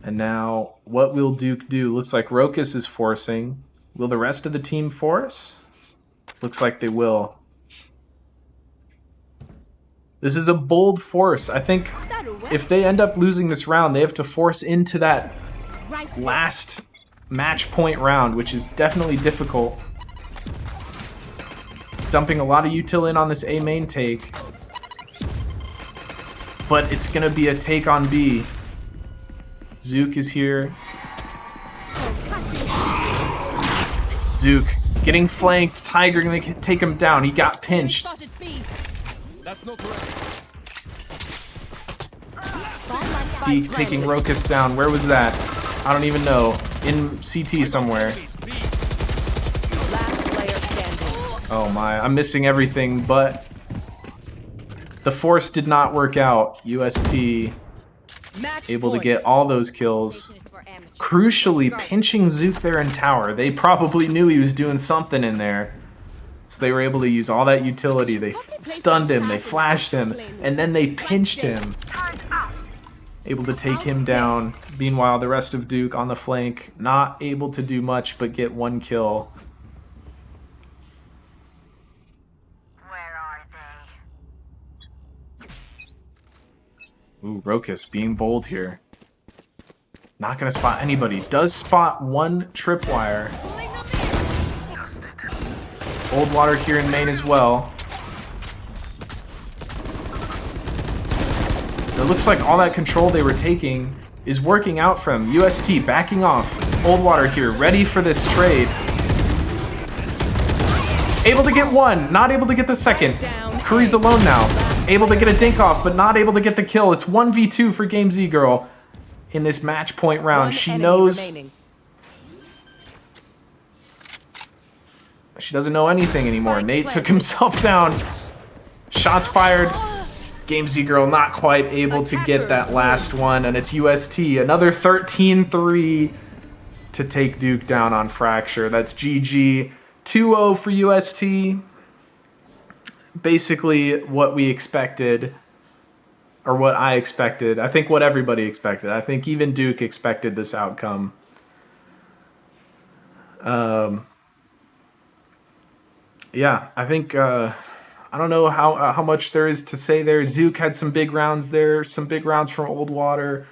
Speaker 1: And now, what will Duke do? Looks like Rokus is forcing. Will the rest of the team force? Looks like they will. This is a bold force. I think if they end up losing this round, they have to force into that last match point round, which is definitely difficult. Dumping a lot of util in on this A main take. But it's going to be a take on B. Zook is here. Zook getting flanked. Tiger gonna take him down. He got pinched.
Speaker 2: That's not correct.
Speaker 1: Steak taking Rokus down. Where was that? I don't even know. In CT somewhere.
Speaker 5: Last player standing.
Speaker 1: Oh my, I'm missing everything, but the force did not work out. UST
Speaker 5: Match
Speaker 1: able to
Speaker 5: point.
Speaker 1: get all those kills. Crucially, pinching Zook there in tower. They probably knew he was doing something in there. So they were able to use all that utility. They stunned him, they flashed him, and then they pinched him. Able to take him down. Meanwhile, the rest of Duke on the flank, not able to do much but get 1 kill.
Speaker 6: Where are they?
Speaker 1: Ooh, Rokus being bold here. Not gonna spot anybody. Does spot 1 tripwire. Oldwater here in main as well. It looks like all that control they were taking is working out for him. UST backing off. Oldwater here, ready for this trade. Able to get 1, not able to get the second. Curry's alone now. Able to get a dink off, but not able to get the kill. It's 1v2 for Game Z Girl in this match point round.
Speaker 5: One
Speaker 1: She
Speaker 5: enemy
Speaker 1: knows...
Speaker 5: remaining.
Speaker 1: She doesn't know anything anymore. Nate took himself down. Shots fired. Game Z Girl not quite able to get that last one, and it's UST. Another 13-3 to take Duke down on Fracture. That's GG. 2-0 for UST. Basically what we expected, or what I expected. I think what everybody expected. I think even Duke expected this outcome. Yeah, I think, I don't know how much there is to say there. Zook had some big rounds there, some big rounds from Oldwater.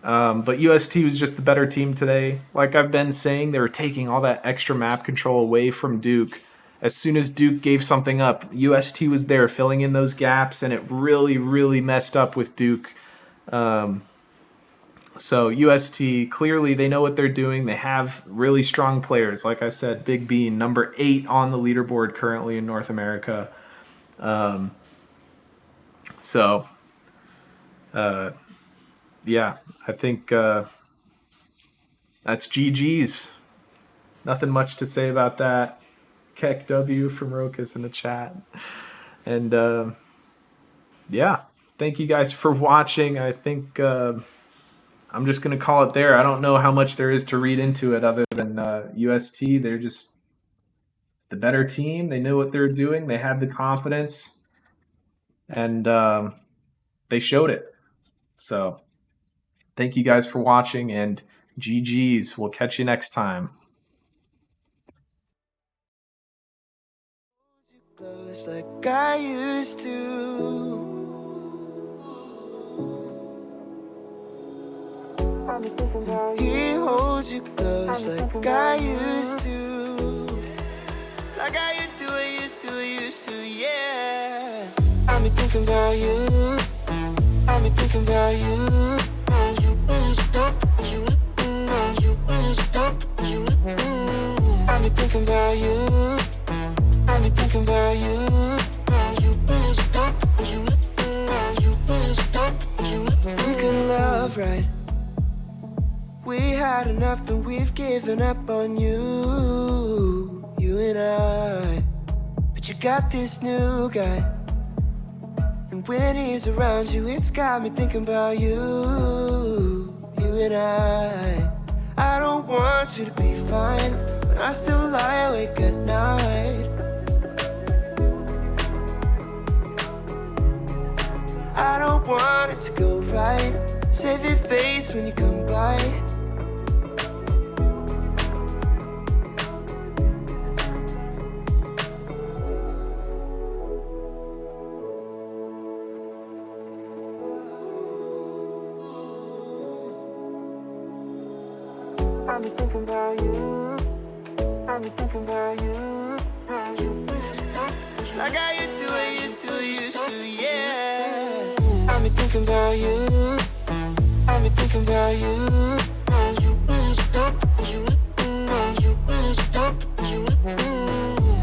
Speaker 1: But UST was just the better team today. Like I've been saying, they were taking all that extra map control away from Duke. As soon as Duke gave something up, UST was there filling in those gaps, and it really, really messed up with Duke. So UST, clearly they know what they're doing. They have really strong players. Like I said, Big Bean, number 8 on the leaderboard currently in North America. Yeah, I think that's GG's. Nothing much to say about that. Keck W from Rokas in the chat. And yeah, thank you guys for watching. I think I'm just going to call it there. I don't know how much there is to read into it other than UST. They're just the better team. They knew what they were doing. They had the confidence. And they showed it. So thank you guys for watching, and GG's. We'll catch you next time.
Speaker 8: Close like I used to. He holds you close like I used to. Like I used to, yeah. I've been thinking about you. I've been thinking about you. I've been thinking about you. I've been thinking about you. We can love right. We had enough and we've given up on you. You and I. But you got this new guy. And when he's around you, it's got me thinking about you. You and I don't want you to be fine, but I still lie awake at night. I don't want it to go right. Save your face when you come by. I've been thinking about you. I've been thinking about you. Like I used to, yeah. I've been thinking about you. I've been thinking about you.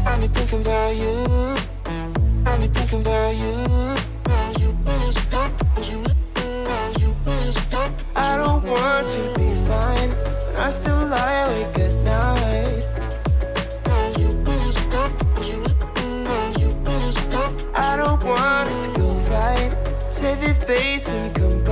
Speaker 8: I've been thinking about you. I've been thinking about you. I don't want you to be fine, but I still lie awake at night. I don't want it to go right. Save your face when you come